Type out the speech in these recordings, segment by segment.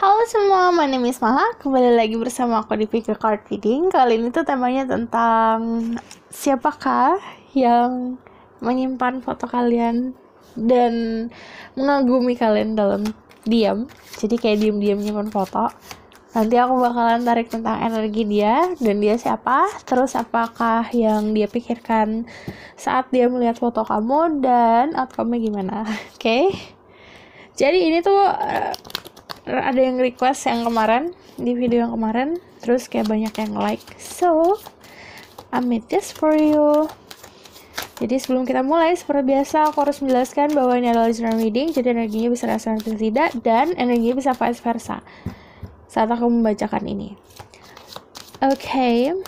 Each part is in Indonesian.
Halo semua, my name is Maha. Kembali lagi bersama aku di Pick a Card Reading. Kali ini tuh temanya tentang siapakah yang menyimpan foto kalian dan mengagumi kalian dalam diam. Jadi kayak diam-diam nyimpan foto. Nanti aku bakalan tarik tentang energi dia dan dia siapa, terus apakah yang dia pikirkan saat dia melihat foto kamu dan outcome-nya gimana. Oke? Jadi ini tuh ada yang request yang kemarin di video yang kemarin, terus kayak banyak yang like, so I made this for you. Jadi sebelum kita mulai, seperti biasa aku harus menjelaskan bahwa ini adalah general reading, jadi energinya bisa resonate atau tidak, dan energinya bisa vice versa saat aku membacakan ini. Oke.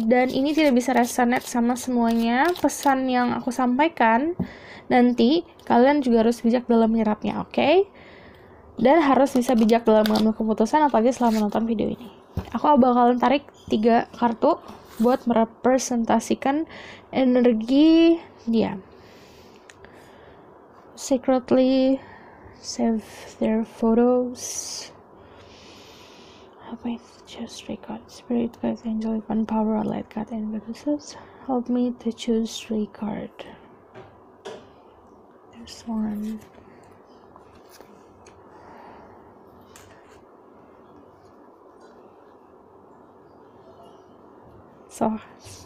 Dan ini tidak bisa resonate sama semuanya. Pesan yang aku sampaikan nanti kalian juga harus bijak dalam menyerapnya, oke? Dan harus bisa bijak dalam mengambil keputusan, apalagi setelah menonton video ini. Aku bakalan tarik 3 kartu buat merepresentasikan energi dia. Secretly save their photos. Help me to choose 3 cards. Spirit guides, angel, one power, light card, and goddesses. Help me to choose 3 cards. There's one. So,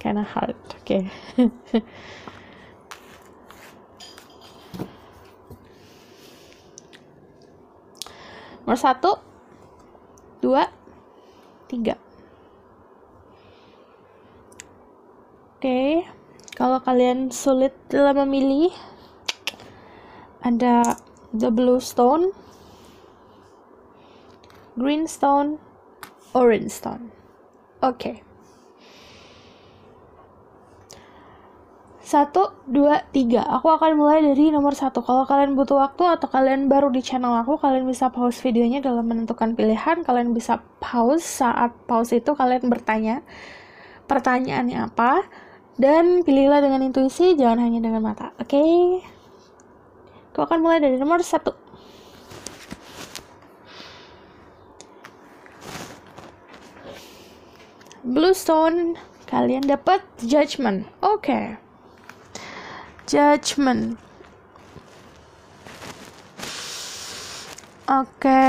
kinda hard. Okay. Nomor 1, 2, 3. Oke. Kalau kalian sulit dalam memilih, ada the blue stone, green stone, orange stone. Oke. 1, 2, 3. Aku akan mulai dari nomor 1. Kalau kalian butuh waktu atau kalian baru di channel aku, kalian bisa pause videonya dalam menentukan pilihan. Kalian bisa pause, saat pause itu kalian bertanya pertanyaannya apa, dan pilihlah dengan intuisi, jangan hanya dengan mata. Oke? Aku akan mulai dari nomor 1. Blue stone, kalian dapat judgment. Oke. Judgment. Oke.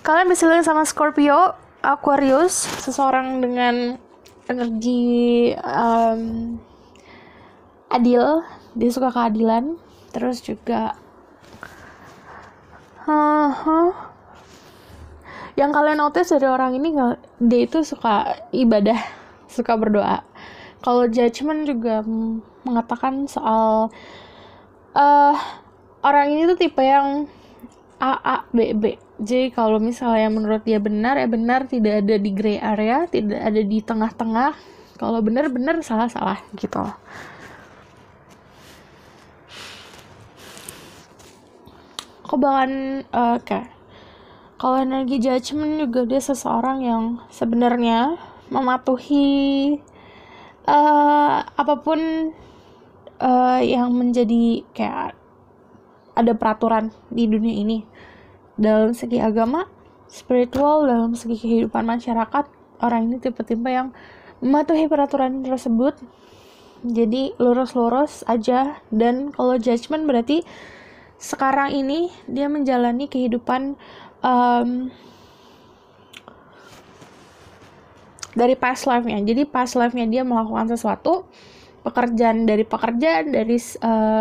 Kalian bisa lihat sama Scorpio, Aquarius, seseorang dengan energi adil, dia suka keadilan, terus juga yang kalian notice dari orang ini, dia itu suka ibadah, suka berdoa. Kalau judgment juga mengatakan soal orang ini tuh tipe yang A, B, B. Jadi kalau misalnya menurut dia benar, ya benar, tidak ada di gray area, tidak ada di tengah-tengah. Kalau benar, salah gitu. Aku bakalan kalau energi judgment juga, dia seseorang yang sebenarnya mematuhi apapun yang menjadi kayak ada peraturan di dunia ini, dalam segi agama, spiritual, dalam segi kehidupan masyarakat. Orang ini tipe-tipe yang mematuhi peraturan tersebut, jadi lurus-lurus aja. Dan kalau judgment berarti sekarang ini dia menjalani kehidupan dari past life-nya. Jadi past life-nya dia melakukan sesuatu, pekerjaan dari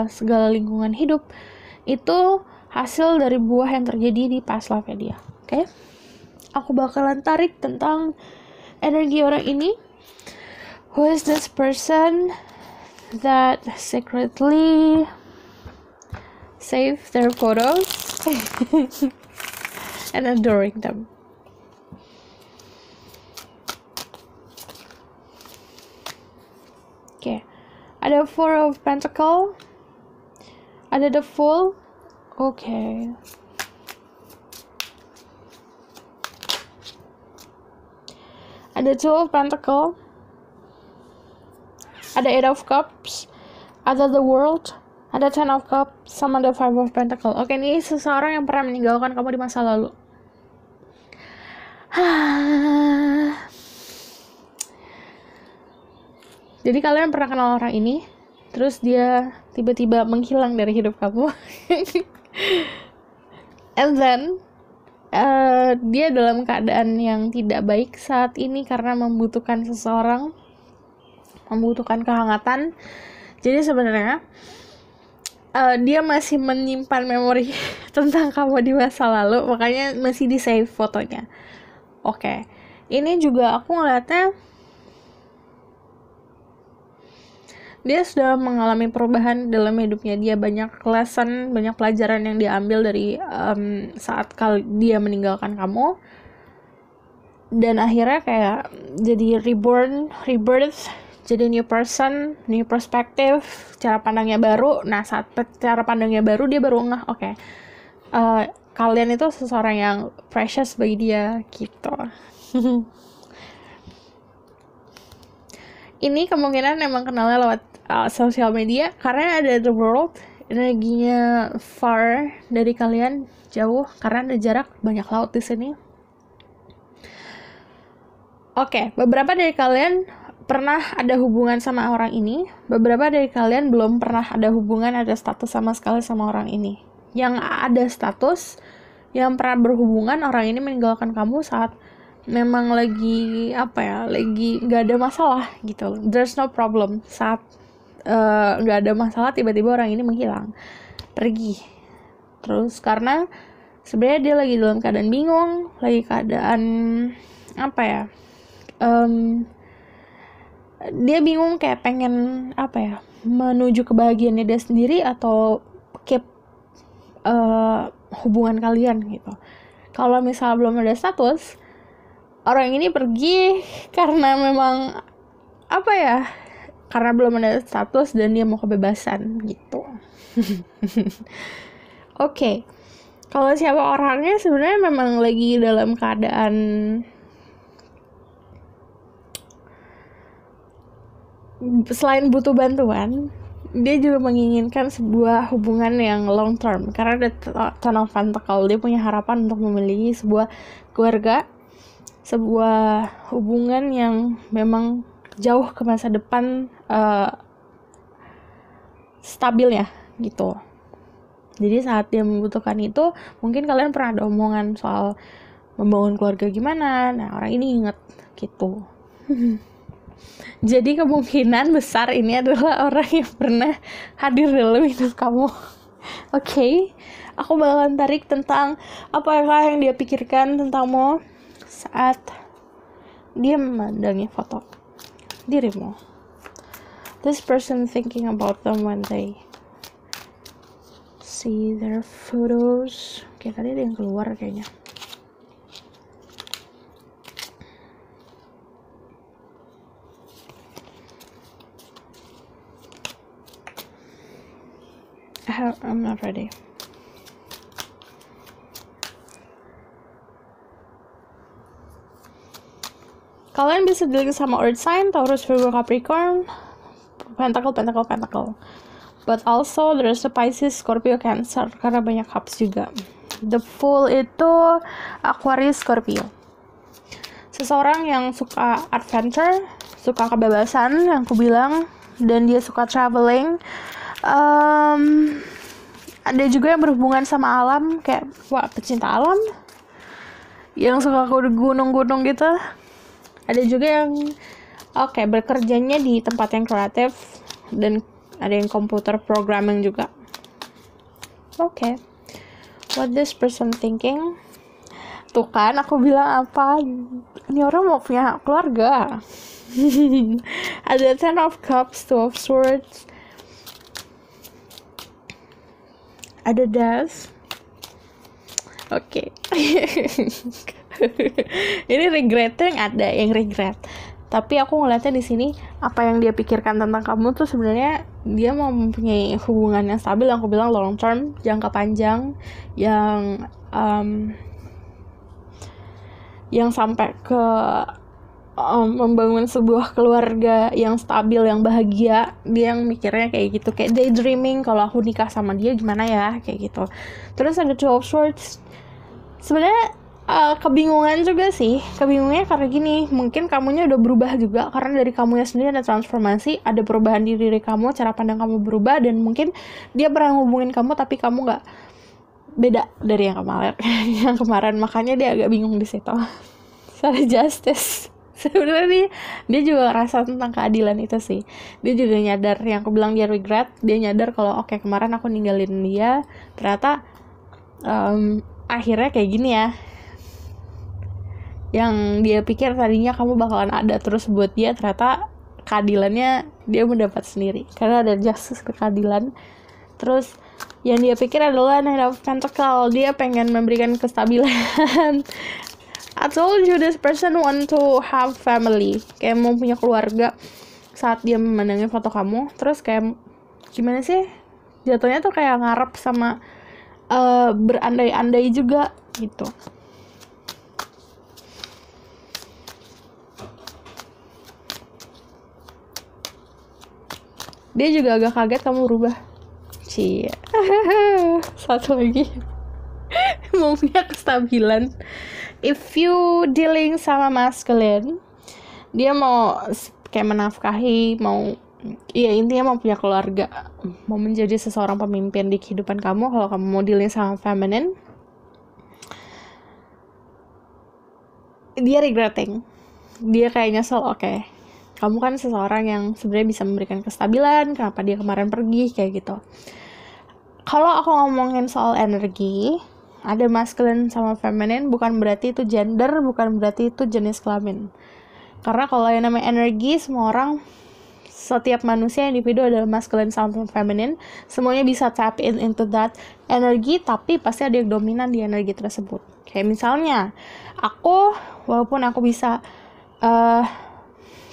segala lingkungan hidup, itu hasil dari buah yang terjadi di past life-nya dia. Oke? Aku bakalan tarik tentang energi orang ini. Who is this person that secretly save their photos and adoring them? Oke, ada 4 of Pentacle, ada the Fool. Oke. Ada 2 of Pentacle, ada 8 of Cups, ada the World, ada 10 of Cups, sama ada 5 of Pentacle. Oke, ini seseorang yang pernah meninggalkan kamu di masa lalu. Jadi kalian pernah kenal orang ini, terus dia tiba-tiba menghilang dari hidup kamu. And then dia dalam keadaan yang tidak baik saat ini karena membutuhkan seseorang, membutuhkan kehangatan. Jadi sebenarnya dia masih menyimpan memori tentang kamu di masa lalu, makanya masih di save fotonya. Oke. Ini juga aku ngeliatnya dia sudah mengalami perubahan dalam hidupnya. Dia banyak lesson, banyak pelajaran yang diambil dari saat dia meninggalkan kamu. Dan akhirnya kayak jadi rebirth, jadi new person, new perspective, cara pandangnya baru. Nah, saat cara pandangnya baru, dia baru ngeh, oke, kalian itu seseorang yang precious bagi dia, gitu. Ini kemungkinan emang kenalnya lewat sosial media, karena ada the world, energinya far dari kalian, jauh, karena ada jarak, banyak laut di sini. Oke, beberapa dari kalian pernah ada hubungan sama orang ini, beberapa dari kalian belum pernah ada hubungan, ada status sama sekali sama orang ini. Yang ada status, yang pernah berhubungan, orang ini meninggalkan kamu saat memang lagi lagi nggak ada masalah gitu. There's no problem. Saat nggak ada masalah, tiba-tiba orang ini menghilang, pergi. Terus karena sebenarnya dia lagi dalam keadaan bingung, lagi keadaan dia bingung, kayak pengen menuju kebahagiaannya dia sendiri atau keep hubungan kalian gitu. Kalau misal belum ada status, orang ini pergi karena memang karena belum ada status dan dia mau kebebasan gitu. Oke. Kalau siapa orangnya, sebenarnya memang lagi dalam keadaan selain butuh bantuan, dia juga menginginkan sebuah hubungan yang long term, karena ada Ten of Pentacles. Dia punya harapan untuk memiliki sebuah keluarga, sebuah hubungan yang memang jauh ke masa depan, stabil ya gitu. Jadi saat dia membutuhkan itu, mungkin kalian pernah ada omongan soal membangun keluarga gimana. Nah, orang ini inget gitu. Jadi kemungkinan besar ini adalah orang yang pernah hadir dalam hidup kamu. Oke. Aku bakalan tarik tentang apakah yang dia pikirkan tentangmu saat dia memandangi foto dirimu. This person thinking about them when they see their photos. Oke, tadi ada yang keluar kayaknya. I'm not ready. Kalian bisa dealing sama Earth sign, Taurus, Virgo, Capricorn, Pentacle. But also there's the Pisces, Scorpio, Cancer, karena banyak cups juga. The Fool itu Aquarius, Scorpio. Seseorang yang suka adventure, suka kebebasan yang aku bilang, dan dia suka traveling. Ada juga yang berhubungan sama alam, kayak pecinta alam yang suka ke gunung-gunung gitu. Ada juga yang bekerjanya di tempat yang kreatif, dan ada yang komputer programming juga. What this person thinking? Tuh kan, aku bilang apa? Ini orang mau punya keluarga. Ada Ten of Cups, Two of Swords, ada Death. Ini regretting, ada yang regret. Tapi aku ngeliatnya di sini, apa yang dia pikirkan tentang kamu tuh sebenarnya dia mau mempunyai hubungan yang stabil, yang aku bilang long term, jangka panjang, yang sampai ke membangun sebuah keluarga yang stabil, yang bahagia. Dia yang mikirnya kayak gitu, kayak daydreaming, kalau aku nikah sama dia gimana ya, kayak gitu. Terus ada Two of Swords. Sebenarnya Kebingungan juga sih. Kebingungannya karena gini, mungkin kamunya udah berubah juga karena dari kamunya sendiri ada transformasi, ada perubahan di diri kamu, cara pandang kamu berubah, dan mungkin dia pernah ngubungin kamu tapi kamu nggak, beda dari yang kemarin. Yang kemarin, makanya dia agak bingung di situ. Soal justice. Sebenarnya dia juga ngerasa tentang keadilan itu sih. Dia juga nyadar, yang aku bilang dia regret, dia nyadar kalau oke, kemarin aku ninggalin dia, ternyata akhirnya kayak gini ya. Yang dia pikir tadinya kamu bakalan ada terus buat dia, ternyata keadilannya dia mendapat sendiri karena ada justice, keadilan. Terus yang dia pikir adalah pentacle, dia pengen memberikan kestabilan. I told you this person want to have family, kayak mau punya keluarga. Saat dia memandangin foto kamu, terus kayak gimana sih, jatuhnya tuh kayak ngarep sama berandai-andai juga gitu. Dia juga agak kaget kamu berubah. Cie. Satu lagi. Mau punya kestabilan. If you dealing sama masculine, dia mau kayak menafkahi, mau, ya intinya mau punya keluarga, mau menjadi seseorang pemimpin di kehidupan kamu. Kalau kamu mau dealing sama feminine, dia regretting. Dia kayak nyesel, oke, kamu kan seseorang yang sebenarnya bisa memberikan kestabilan, kenapa dia kemarin pergi, kayak gitu. Kalau aku ngomongin soal energi, ada masculine sama feminine, bukan berarti itu gender, bukan berarti itu jenis kelamin. Karena kalau yang namanya energi, semua orang, setiap manusia individu adalah masculine sama feminine, semuanya bisa tap into that energi, tapi pasti ada yang dominan di energi tersebut. Kayak misalnya, aku, walaupun aku bisa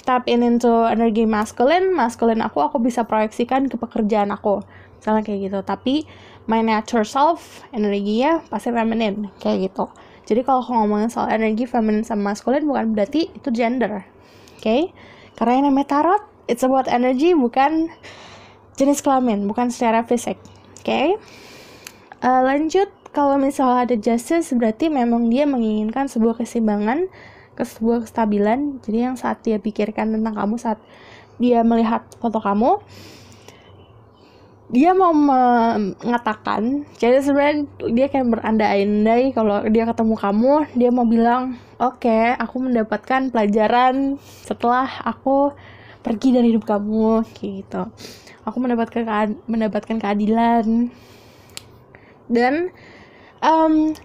tap into energi masculine aku bisa proyeksikan ke pekerjaan aku, misalnya kayak gitu. Tapi my natural self, energinya pasti feminine, kayak gitu. Jadi kalau aku ngomongin soal energi feminine sama masculine, bukan berarti itu gender, okay? Karena yang namanya tarot, it's about energy, bukan jenis kelamin, bukan secara fisik, okay? Lanjut, kalau misalnya ada justice, berarti memang dia menginginkan sebuah keseimbangan, sebuah kestabilan. Jadi yang saat dia pikirkan tentang kamu, saat dia melihat foto kamu, dia mau mengatakan, jadi sebenarnya dia kayak berandai-andai kalau dia ketemu kamu, dia mau bilang, oke, aku mendapatkan pelajaran setelah aku pergi dari hidup kamu, gitu. Aku mendapatkan keadilan. Dan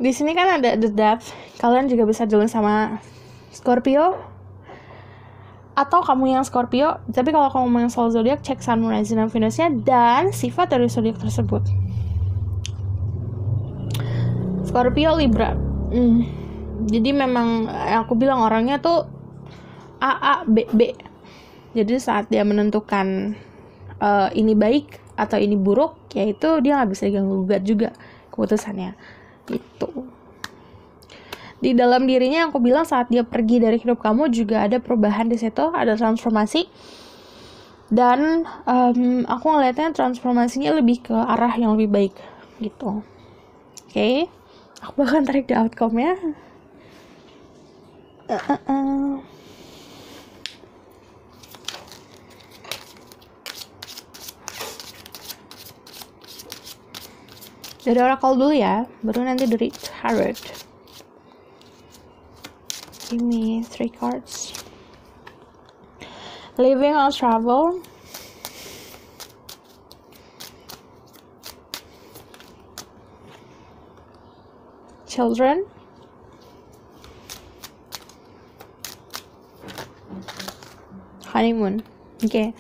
di sini kan ada the depth. Kalian juga bisa jalan sama Scorpio, atau kamu yang Scorpio, tapi kalau kamu mau yang soal zodiak, cek Sun, Moon, Rising, dan Venusnya dan sifat dari zodiak tersebut. Scorpio, Libra. Jadi memang aku bilang orangnya tuh A, B, B. Jadi saat dia menentukan ini baik atau ini buruk, yaitu dia nggak bisa diganggu-gugat juga keputusannya. Gitu. Di dalam dirinya, yang aku bilang, saat dia pergi dari hidup kamu juga ada perubahan di situ, ada transformasi. Dan aku ngeliatnya transformasinya lebih ke arah yang lebih baik gitu. Oke. Aku bakal tarik di outcome-nya. Dari oracle dulu ya, baru nanti dari tarot. Give me 3 cards. Living or travel. Children. Honeymoon. Okay.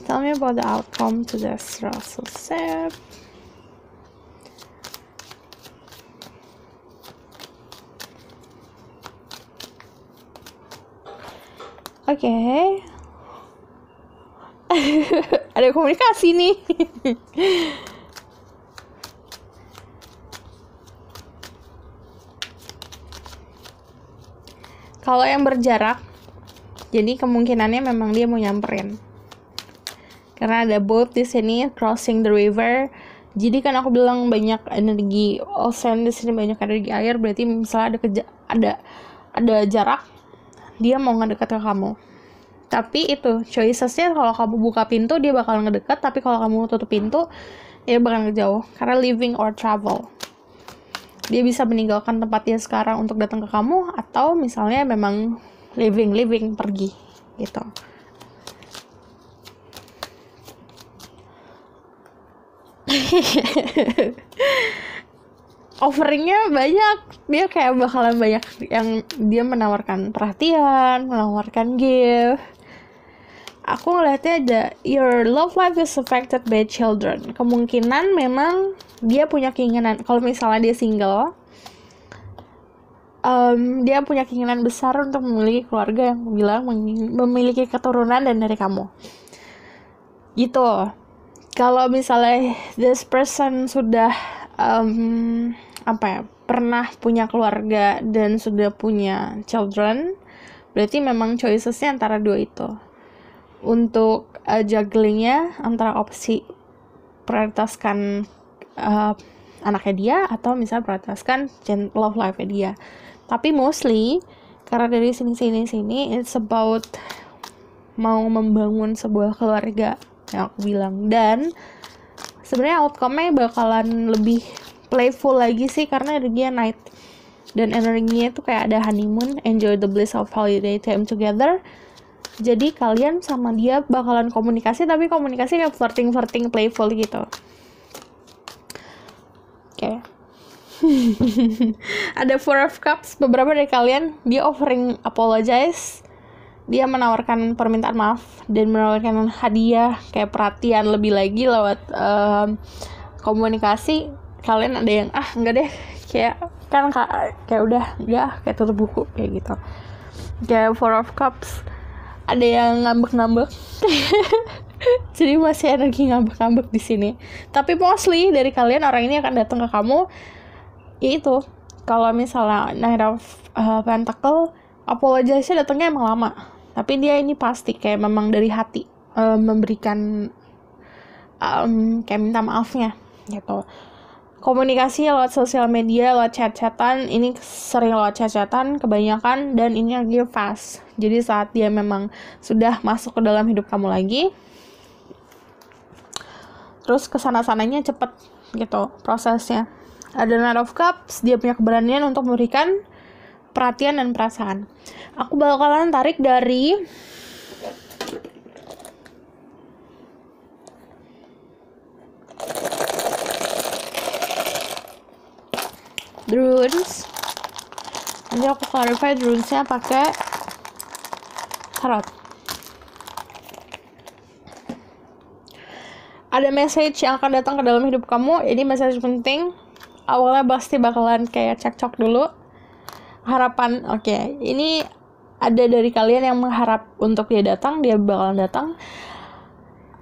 Tell me about the outcome to this Russell Sep. Oke. Ada komunikasi nih. Kalau yang berjarak, jadi kemungkinannya memang dia mau nyamperin. Karena ada boat di sini, crossing the river. Jadi kan aku bilang banyak energi ocean di sini, banyak energi air, berarti misalnya ada jarak, dia mau ngedekat ke kamu. Tapi itu choicesnya, kalau kamu buka pintu dia bakal ngedekat, tapi kalau kamu tutup pintu dia bakal ngejauh. Karena living or travel, dia bisa meninggalkan tempat dia sekarang untuk datang ke kamu, atau misalnya memang living pergi gitu. Offeringnya banyak, dia kayak bakalan banyak yang dia menawarkan perhatian, menawarkan gift. Aku ngeliatnya ada your love life is affected by children. Kemungkinan memang dia punya keinginan, kalau misalnya dia single, dia punya keinginan besar untuk memiliki keluarga, yang bilang memiliki keturunan dan dari kamu gitu. Kalau misalnya this person sudah pernah punya keluarga dan sudah punya children, berarti memang choicesnya antara dua itu. Untuk jugglingnya antara opsi prioritaskan anaknya dia, atau misalnya prioritaskan love life-nya dia. Tapi mostly karena dari sini it's about mau membangun sebuah keluarga yang aku bilang. Dan sebenarnya outcome-nya bakalan lebih playful lagi sih, karena energinya night, dan energinya itu kayak ada honeymoon, enjoy the bliss of holiday time together. Jadi kalian sama dia bakalan komunikasi, tapi komunikasi kayak flirting playful gitu. Oke. Ada Four of Cups, beberapa dari kalian dia offering apologize, dia menawarkan permintaan maaf dan menawarkan hadiah kayak perhatian lebih lagi lewat komunikasi. Kalian ada yang enggak deh, kayak udah kayak tutup buku kayak gitu. Kayak Four of Cups, ada yang ngambek jadi masih energi ngambek di sini. Tapi mostly dari kalian, orang ini akan datang ke kamu, yaitu kalau misalnya Knight of Pentacle, apologize-nya datangnya emang lama, tapi dia ini pasti kayak memang dari hati memberikan kayak minta maafnya gitu. Komunikasinya lewat sosial media, lewat chat-chatan, ini sering lewat chat-chatan kebanyakan, dan ini lagi fast. Jadi saat dia memang sudah masuk ke dalam hidup kamu lagi, terus kesana-sananya cepet gitu prosesnya. Ada Knight of Cups, dia punya keberanian untuk memberikan perhatian dan perasaan. Aku bakalan tarik dari runes. Nanti aku clarify runes-nya pakai tarot. Ada message yang akan datang ke dalam hidup kamu. Ini message penting. Awalnya pasti bakalan kayak cekcok dulu. Harapan, oke. Ini ada dari kalian yang mengharap untuk dia datang, dia bakalan datang.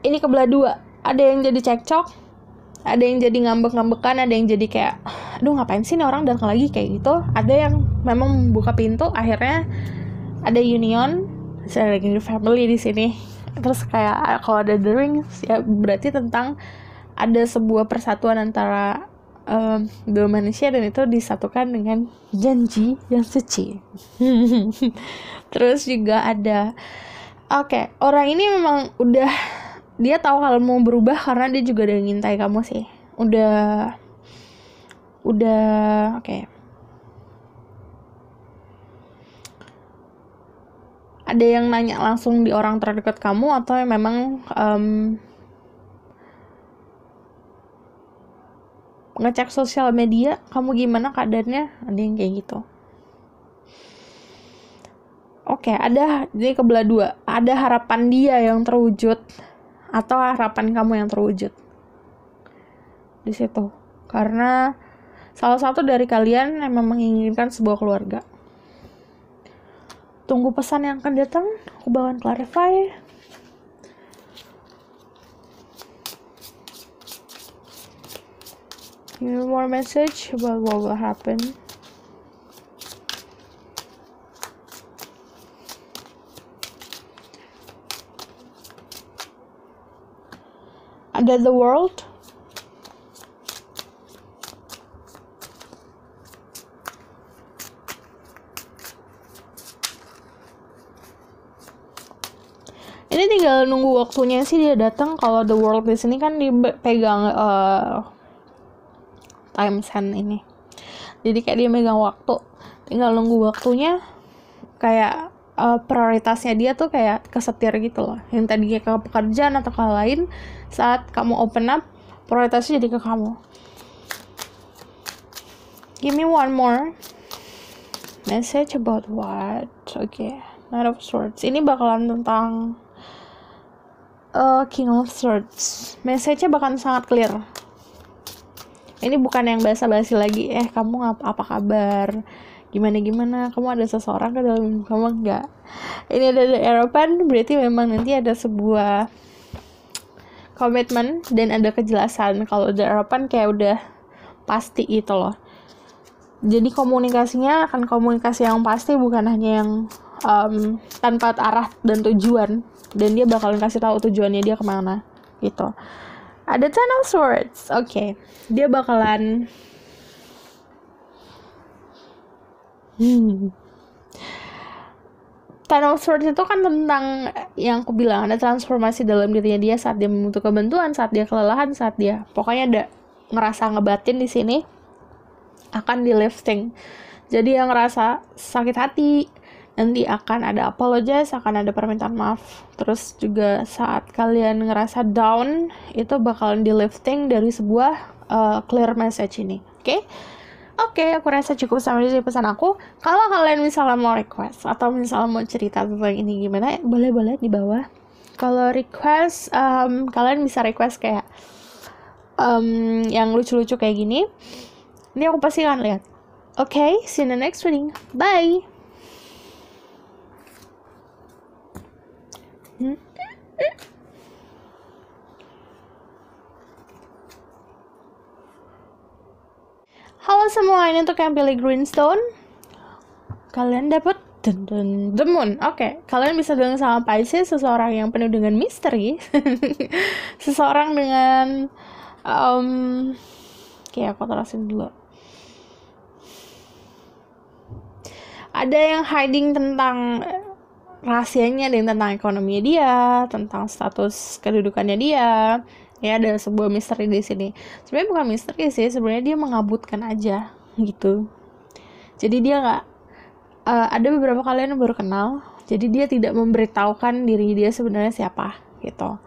Ini kebelah dua. Ada yang jadi cekcok, ada yang jadi ngambek-ngambekan, ada yang jadi kayak, aduh ngapain sih nih orang datang lagi kayak gitu. Ada yang memang membuka pintu, akhirnya ada union, saya lagi family di sini. Terus kayak kalau ada the rings, ya berarti tentang ada sebuah persatuan antara dua manusia, dan itu disatukan dengan janji yang suci. Terus juga ada orang ini memang udah, dia tahu kalau mau berubah, karena dia juga udah ngintai kamu sih. Udah ada yang nanya langsung di orang terdekat kamu, atau yang memang ngecek sosial media, kamu gimana keadaannya, ada yang kayak gitu. Ada, jadi kebelah dua. Ada harapan dia yang terwujud, atau harapan kamu yang terwujud di situ. Karena salah satu dari kalian memang menginginkan sebuah keluarga. Tunggu pesan yang akan datang, aku bakalan clarify. Give me more message about what will happen. Ada the world. Ini tinggal nunggu waktunya sih dia datang. Kalau The World di sini kan dipegang time sand ini. Jadi kayak dia megang waktu. Tinggal nunggu waktunya. Kayak prioritasnya dia tuh kayak kesetir gitu loh. Yang tadinya ke pekerjaan atau ke lain, saat kamu open up, prioritasnya jadi ke kamu. Give me one more message about what? Okay, Knight of Swords. Ini bakalan tentang King of Swords. Message-nya bakalan sangat clear. Ini bukan yang basa-basi lagi. Kamu apa kabar? Gimana? Kamu ada seseorang ke dalam kamu? Enggak. Ini ada the Eropan, berarti memang nanti ada sebuah komitmen dan ada kejelasan. Kalau the Eropan kayak udah pasti gitu loh. Jadi komunikasinya akan komunikasi yang pasti, bukan hanya yang tanpa arah dan tujuan. Dan dia bakalan kasih tahu tujuannya dia kemana gitu. Ada Ten of Swords. Oke. Dia bakalan Ten of Swords itu kan tentang yang aku bilang, ada transformasi dalam dirinya dia saat dia membutuhkan bantuan, saat dia kelelahan, saat dia pokoknya ada ngerasa ngebatin di sini akan di lifting. Jadi yang ngerasa sakit hati nanti akan ada apologize, akan ada permintaan maaf. Terus juga saat kalian ngerasa down, itu bakalan di lifting dari sebuah clear message ini. Oke, aku rasa cukup sampai di sini pesan aku. Kalau kalian misalnya mau request atau misalnya mau cerita tentang ini gimana, boleh di bawah. Kalau request, kalian bisa request kayak yang lucu-lucu kayak gini. Ini aku pasti akan lihat. Oke, see you in the next reading. Bye. Halo semua, ini untuk yang pilih Greenstone. Kalian dapat The Moon. Oke, kalian bisa dengan sama Pisces, seseorang yang penuh dengan misteri. Seseorang dengan aku terusin dulu. Ada yang hiding tentang rahasianya, dan tentang ekonominya dia, tentang status kedudukannya dia. Ya, ada sebuah misteri di sini. Sebenarnya bukan misteri sih, sebenarnya dia mengabutkan aja gitu. Jadi dia nggak ada beberapa kalian yang baru kenal, jadi dia tidak memberitahukan diri dia sebenarnya siapa gitu.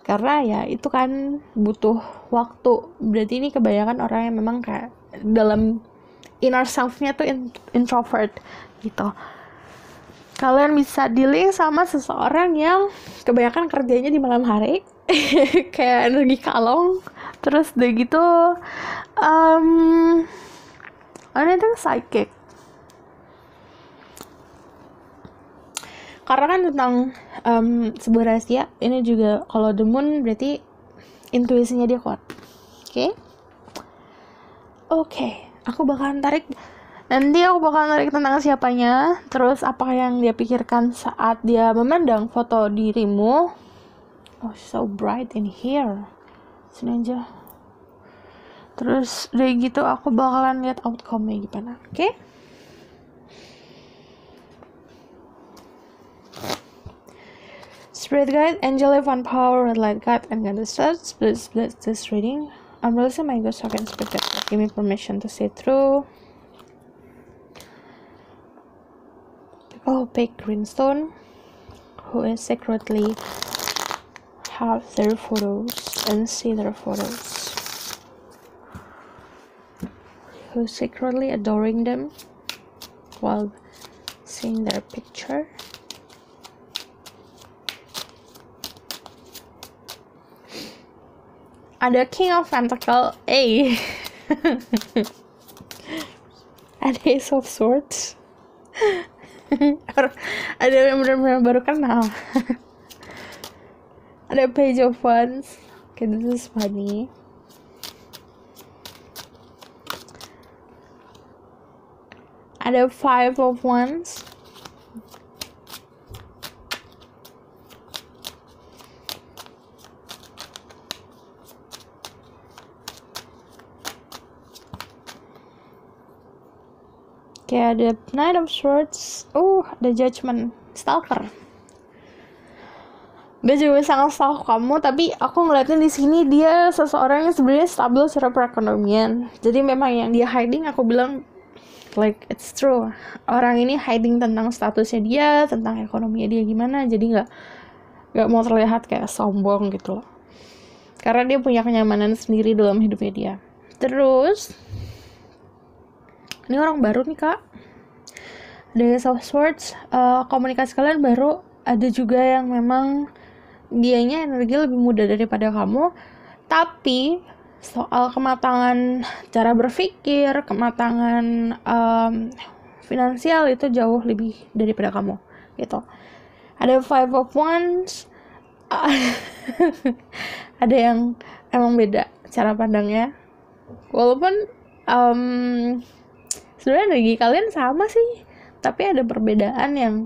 Karena ya itu kan butuh waktu. Berarti ini kebanyakan orang yang memang kayak dalam inner self-nya tuh introvert gitu. Kalian bisa dealing sama seseorang yang kebanyakan kerjanya di malam hari. Kayak energi kalong. Terus udah gitu ini tuh psychic. Karena kan tentang sebuah rahasia. Ini juga kalau The Moon berarti intuisinya dia kuat. Oke, aku bakalan tarik. Nanti aku bakalan tarik tentang siapanya, terus apa yang dia pikirkan saat dia memandang foto dirimu. Oh, so bright in here. Sini aja. Terus dari gitu aku bakalan lihat outcome-nya gimana. Oke? Spirit Guide, Angel of One Power, Red Light Guide, and Goddess Stars. Please bless this reading. I'm releasing my ghost token spirit guide. Give me permission to see through. People who pick Greenstone, who is secretly have their photos and see their photos, who secretly adoring them while seeing their picture. Ada King of Pentacles, ada Ace of Swords. Ada yang benar-benar baru kenal. Ada Page of Wands. Okay, this is funny. Ada Five of Wands. Kayak ada Knight of Swords. Ada Judgment. Stalker. Dia juga bisa ngasih tahu kamu, tapi aku ngeliatnya di sini dia seseorang yang sebenarnya stabil secara perekonomian. Jadi memang yang dia hiding, aku bilang like it's true. Orang ini hiding tentang statusnya dia, tentang ekonominya dia gimana. Jadi nggak mau terlihat kayak sombong gitu loh. Karena dia punya kenyamanan sendiri dalam hidupnya dia. Terus ini orang baru nih kak. Dari Ace of Swords, komunikasi kalian baru. Ada juga yang memang dianya energi lebih muda daripada kamu, tapi soal kematangan cara berpikir, kematangan finansial itu jauh lebih daripada kamu gitu. Ada Five of Wands. Ada yang emang beda cara pandangnya, walaupun sebenarnya energi kalian sama sih, tapi ada perbedaan yang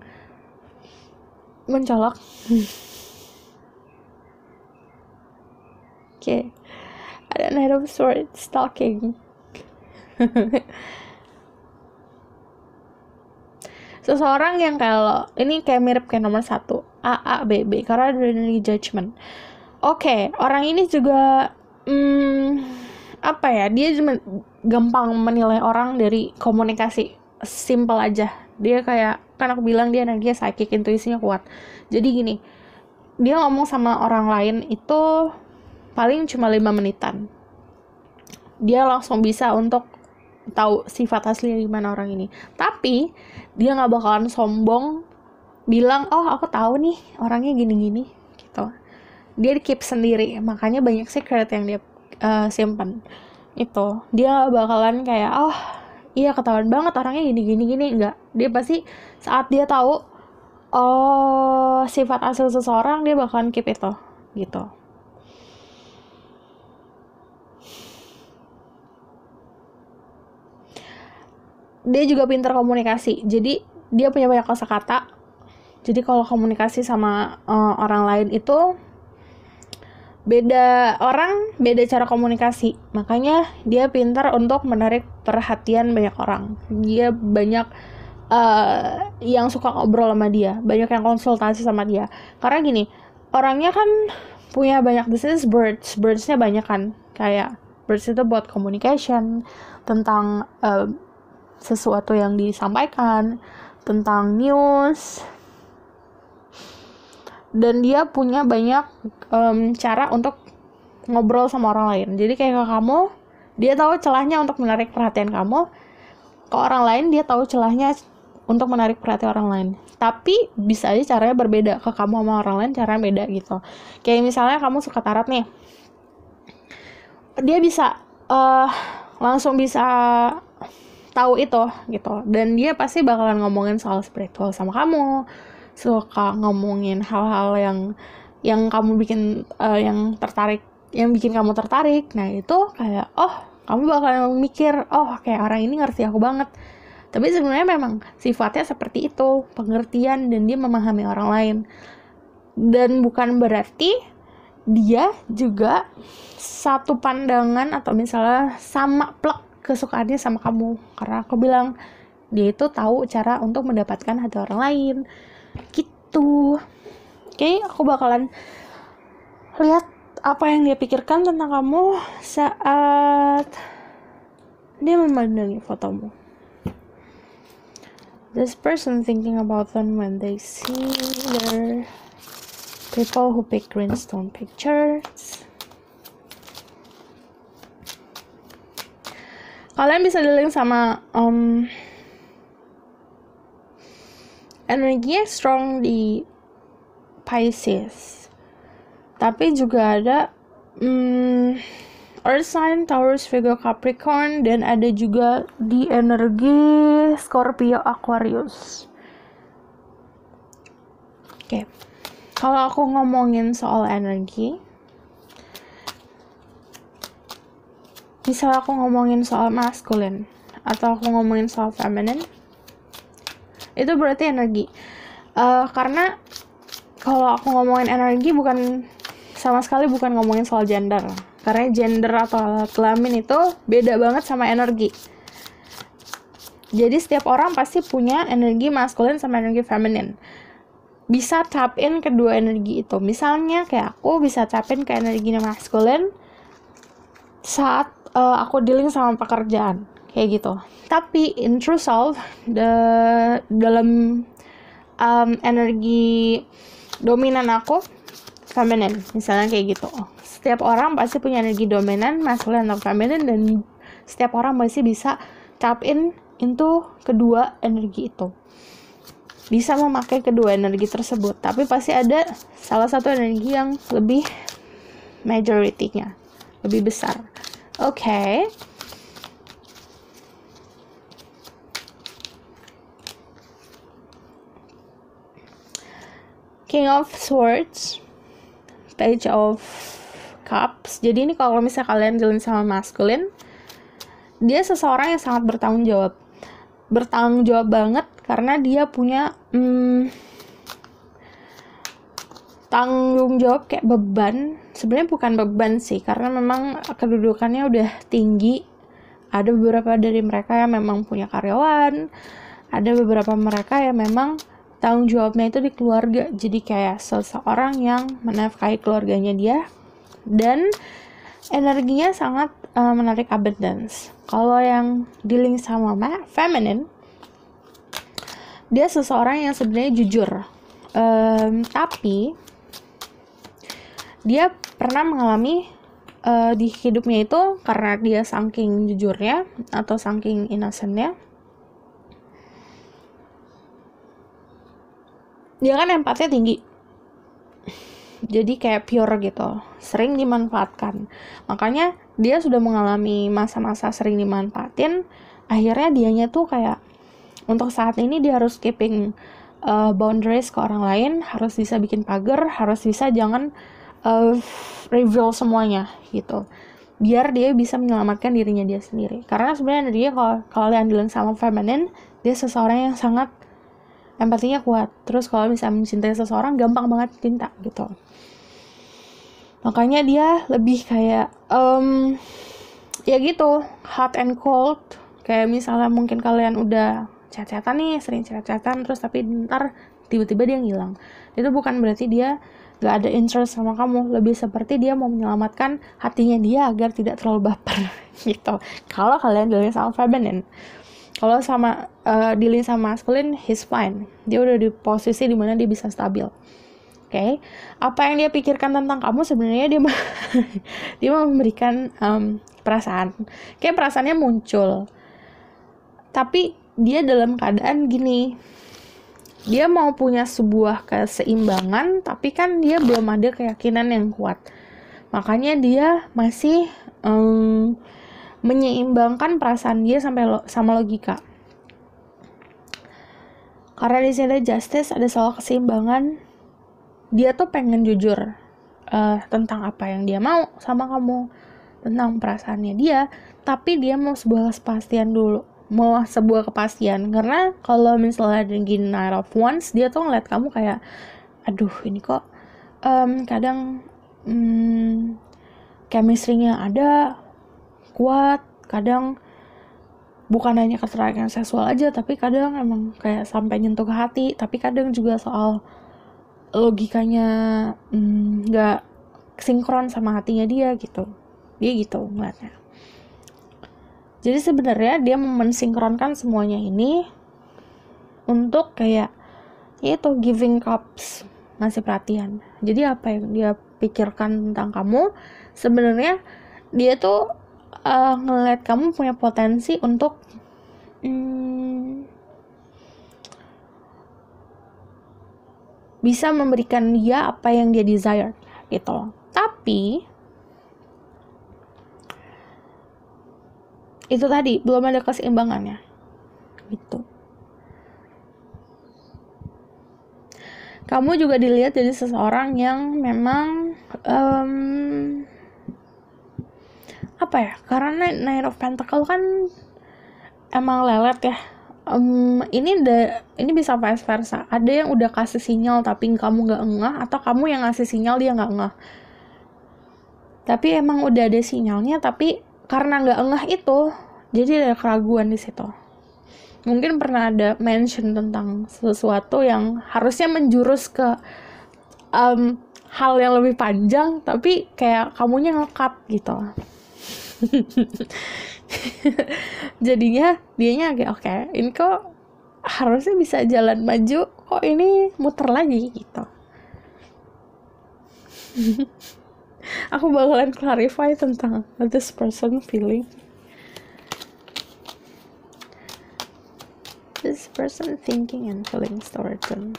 mencolok. Oke. Ada Knight of Swords stalking. Seseorang yang kalau ini kayak mirip kayak nomor 1 AABB karena ada energi judgment. Oke, orang ini juga apa ya, dia gampang menilai orang dari komunikasi. Simple aja. Dia kayak, kan aku bilang dia energi psychic, intuisinya kuat. Jadi gini, dia ngomong sama orang lain itu paling cuma 5 menitan. Dia langsung bisa untuk tahu sifat aslinya gimana orang ini. Tapi dia nggak bakalan sombong bilang, oh aku tahu nih orangnya gini-gini gitu. Dia keep sendiri, makanya banyak secret yang dia simpan. Itu dia nggak bakalan kayak, oh iya ketahuan banget orangnya gini-gini. Enggak, dia pasti saat dia tahu sifat asli seseorang, dia bakalan keep itu gitu. Dia juga pintar komunikasi, jadi dia punya banyak kosakata. Jadi kalau komunikasi sama orang lain itu beda cara komunikasi, makanya dia pintar untuk menarik perhatian banyak orang. Dia banyak yang suka ngobrol sama dia, banyak yang konsultasi sama dia. Karena gini, orangnya kan punya banyak bisnis, birdsnya banyak kan, kayak birds itu buat communication tentang sesuatu yang disampaikan, tentang news, dan dia punya banyak cara untuk ngobrol sama orang lain. Jadi kayak ke kamu, dia tahu celahnya untuk menarik perhatian kamu. Ke orang lain dia tahu celahnya untuk menarik perhatian orang lain. Tapi bisa aja caranya berbeda, ke kamu sama orang lain caranya beda gitu. Kayak misalnya kamu suka tarot nih, dia bisa langsung bisa tahu itu gitu, dan dia pasti bakalan ngomongin soal spiritual sama kamu, suka ngomongin hal-hal yang kamu bikin yang bikin kamu tertarik. Nah itu kayak, oh kamu bakalan mikir, oh kayak orang ini ngerti aku banget. Tapi sebenarnya memang sifatnya seperti itu, pengertian, dan dia memahami orang lain. Dan bukan berarti dia juga satu pandangan atau misalnya sama plek kesukaannya sama kamu. Karena aku bilang dia itu tahu cara untuk mendapatkan hati orang lain gitu. Oke, aku bakalan lihat apa yang dia pikirkan tentang kamu saat dia memandangi fotomu. This person thinking about them when they see their people who pick greenstone pictures. Kalian bisa dealing sama energinya strong di Pisces, tapi juga ada Earth sign, Taurus, Virgo, Capricorn, dan ada juga di energi Scorpio, Aquarius. Oke. Kalau aku ngomongin soal energi, misal aku ngomongin soal masculine atau aku ngomongin soal feminine, itu berarti energi. Karena kalau aku ngomongin energi sama sekali bukan ngomongin soal gender. Karena gender atau alat kelamin itu beda banget sama energi. Jadi setiap orang pasti punya energi masculine sama energi feminine. bisa tap in kedua energi itu. Misalnya kayak aku bisa tap in ke energinya maskulin saat aku dealing sama pekerjaan kayak gitu. Tapi in true self, dalam energi dominan aku feminine, misalnya kayak gitu. Setiap orang pasti punya energi dominan maskulin atau feminine, dan setiap orang pasti bisa tap in into kedua energi itu, bisa memakai kedua energi tersebut. Tapi pasti ada salah satu energi yang lebih majority-nya lebih besar. Oke. King of Swords, Page of Cups. Jadi ini kalau misalnya kalian dealing sama maskulin, dia seseorang yang sangat bertanggung jawab banget, karena dia punya tanggung jawab kayak beban. Sebenarnya bukan beban sih, karena memang kedudukannya udah tinggi. Ada beberapa dari mereka yang memang punya karyawan, ada beberapa mereka yang memang tanggung jawabnya itu di keluarga. Jadi kayak seseorang yang menafkahi keluarganya dia, dan energinya sangat menarik abundance. Kalau yang dealing sama feminine, dia seseorang yang sebenarnya jujur, tapi dia pernah mengalami di hidupnya itu, karena dia saking jujurnya atau saking innocentnya, dia kan empatnya tinggi, jadi kayak pure gitu, sering dimanfaatkan. Makanya dia sudah mengalami masa-masa sering dimanfaatin. Akhirnya dianya tuh kayak untuk saat ini dia harus keeping boundaries ke orang lain, harus bisa bikin pagar, harus bisa jangan reveal semuanya gitu, biar dia bisa menyelamatkan dirinya dia sendiri. Karena sebenarnya dia, kalau kalian bilang sama feminine, dia seseorang yang sangat empatinya kuat. Terus kalau misalnya mencintai seseorang, gampang banget cinta gitu. Makanya dia lebih kayak ya gitu, hot and cold. Kayak misalnya mungkin kalian udah chat-chatan nih, sering chat-chatan, terus tapi ntar tiba-tiba dia ngilang. Itu bukan berarti dia gak ada interest sama kamu, lebih seperti dia mau menyelamatkan hatinya dia agar tidak terlalu baper gitu. Kalau kalian dealing sama feminine. Kalau sama dealing sama masculine, he's fine. Dia udah di posisi dimana dia bisa stabil. Oke. Apa yang dia pikirkan tentang kamu sebenarnya dia mau memberikan perasaan. Kayak perasaannya muncul. Tapi dia dalam keadaan gini. Dia mau punya sebuah keseimbangan, tapi kan dia belum ada keyakinan yang kuat. Makanya dia masih menyeimbangkan perasaan dia sama logika. Karena di sini ada justice, ada soal keseimbangan. Dia tuh pengen jujur tentang apa yang dia mau sama kamu, tentang perasaannya dia, tapi dia mau sebuah kepastian dulu. Mau sebuah kepastian, karena kalau misalnya di Knight of Wands, dia tuh ngeliat kamu kayak, aduh ini kok kadang chemistry-nya ada kuat, kadang bukan hanya ketertarikan seksual aja, tapi kadang emang kayak sampai nyentuh ke hati, tapi kadang juga soal logikanya nggak sinkron sama hatinya dia gitu ngeliatnya. Jadi sebenarnya dia mensinkronkan semuanya ini untuk kayak itu giving cups, ngasih perhatian. Jadi apa yang dia pikirkan tentang kamu, sebenarnya dia tuh ngeliat kamu punya potensi untuk bisa memberikan dia apa yang dia desire gitu. Tapi itu tadi belum ada keseimbangannya gitu. Kamu juga dilihat dari seseorang yang memang apa ya, karena Knight of Pentacle kan emang lelet ya. Ini bisa vice versa. Ada yang udah kasih sinyal tapi kamu nggak ngeh, atau kamu yang ngasih sinyal dia nggak ngeh. Tapi emang udah ada sinyalnya, tapi karena nggak ngeh itu, jadi ada keraguan di situ. mungkin pernah ada mention tentang sesuatu yang harusnya menjurus ke hal yang lebih panjang, tapi kayak kamunya nge-cut gitu. Jadinya dianya kayak oke, ini kok harusnya bisa jalan maju, kok ini muter lagi gitu. Aku bakalan clarify tentang this person feeling. This person thinking and feeling toward them.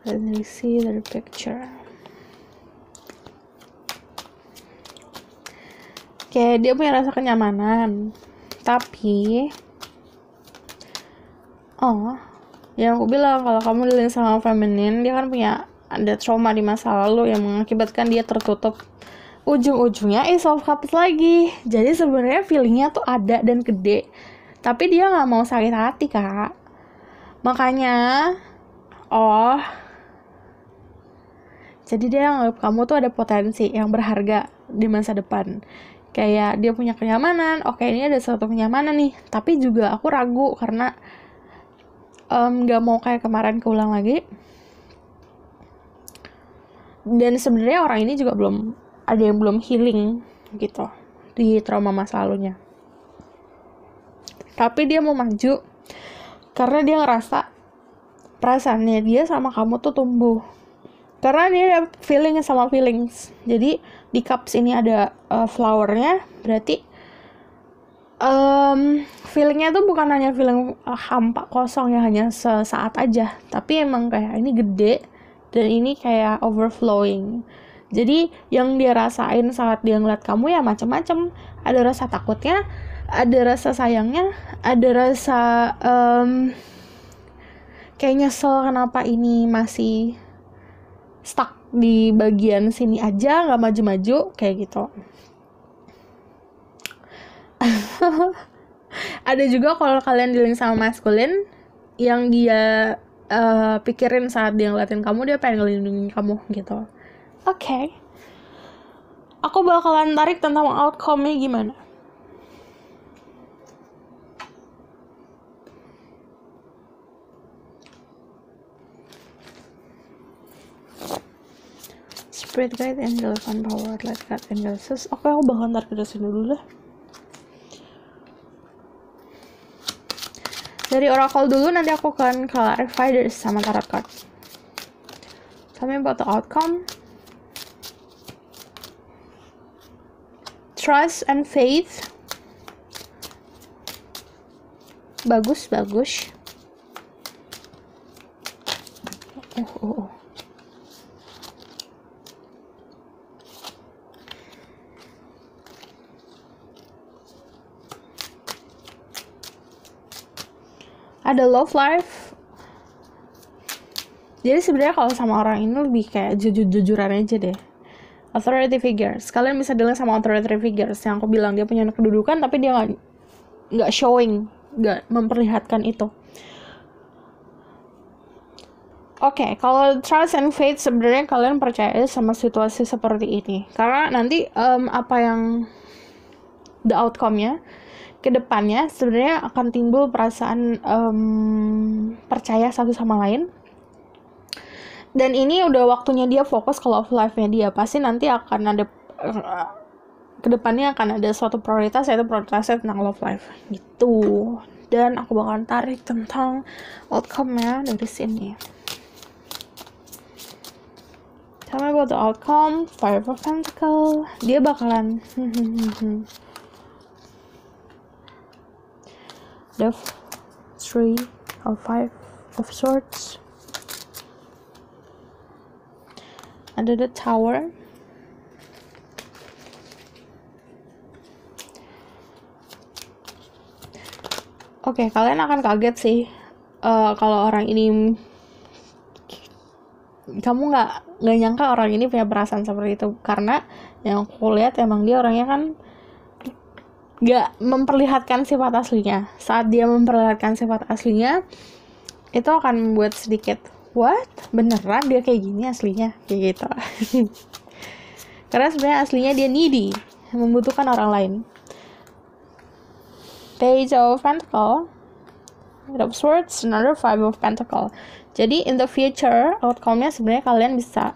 Let me see their picture. Kayak dia punya rasa kenyamanan, tapi yang aku bilang, kalau kamu dealing sama feminin, dia kan punya ada trauma di masa lalu yang mengakibatkan dia tertutup. Ujung-ujungnya self cups lagi. Jadi sebenarnya feelingnya tuh ada dan gede, tapi dia nggak mau sakit hati, Kak. Makanya jadi dia anggap kamu tuh ada potensi yang berharga di masa depan. Kayak dia punya kenyamanan, oke, ini ada suatu kenyamanan nih, tapi juga aku ragu karena gak mau kayak kemarin keulang lagi. Dan sebenarnya orang ini juga ada yang belum healing gitu di trauma masa lalunya. Tapi dia mau maju karena dia ngerasa perasaannya dia sama kamu tuh tumbuh. Karena dia ada feeling sama feelings. Jadi di cups ini ada flowernya, berarti feelingnya tuh bukan hanya feeling hampa kosong yang hanya sesaat aja, tapi emang kayak ini gede dan ini kayak overflowing. Jadi yang dia rasain saat dia ngeliat kamu ya macam-macam. Ada rasa takutnya, ada rasa sayangnya, ada rasa kayak nyesel kenapa ini masih stuck di bagian sini aja, nggak maju-maju kayak gitu. Ada juga kalau kalian dealing sama maskulin yang dia pikirin saat dia ngeliatin kamu, dia pengen ngelindungin kamu gitu. Oke. Aku bakalan tarik tentang outcome-nya gimana. Spirit guide, angel, fun power, light guide, angel. Oke, aku bakalan tarik dari sini dulu deh. Dari oracle dulu, nanti aku akan clarify dari sama tarot card. Tell me about the outcome. Trust and faith. Bagus. Ada love life. Jadi sebenarnya kalau sama orang ini lebih kayak jujur-jujuran aja deh. Authority figures. Kalian bisa dealing sama authority figures yang aku bilang dia punya kedudukan tapi dia nggak showing, nggak memperlihatkan itu. Oke, kalau trust and faith sebenarnya kalian percaya sama situasi seperti ini. Karena nanti apa yang the outcome-nya ke depannya sebenarnya akan timbul perasaan percaya satu sama lain. Dan ini udah waktunya dia fokus ke love life-nya dia. Pasti nanti akan ada ke depannya akan ada suatu prioritas, yaitu prioritasnya tentang love life gitu. Dan aku bakalan tarik tentang outcome-nya dari sini. Tell me about the outcome. Five of Pentacles. Dia bakalan the 3 or 5 of Swords. Ada the Tower. Oke, kalian akan kaget sih kalau orang ini, kamu nggak nyangka orang ini punya perasaan seperti itu, karena yang aku lihat emang dia orangnya kan gak memperlihatkan sifat aslinya. Saat dia memperlihatkan sifat aslinya, itu akan membuat sedikit, what? Beneran dia kayak gini aslinya? Kayak gitu. Karena sebenarnya aslinya dia needy, membutuhkan orang lain. Page of Pentacle, Knight of Swords, another Five of Pentacle. Jadi in the future outcome-nya sebenarnya kalian bisa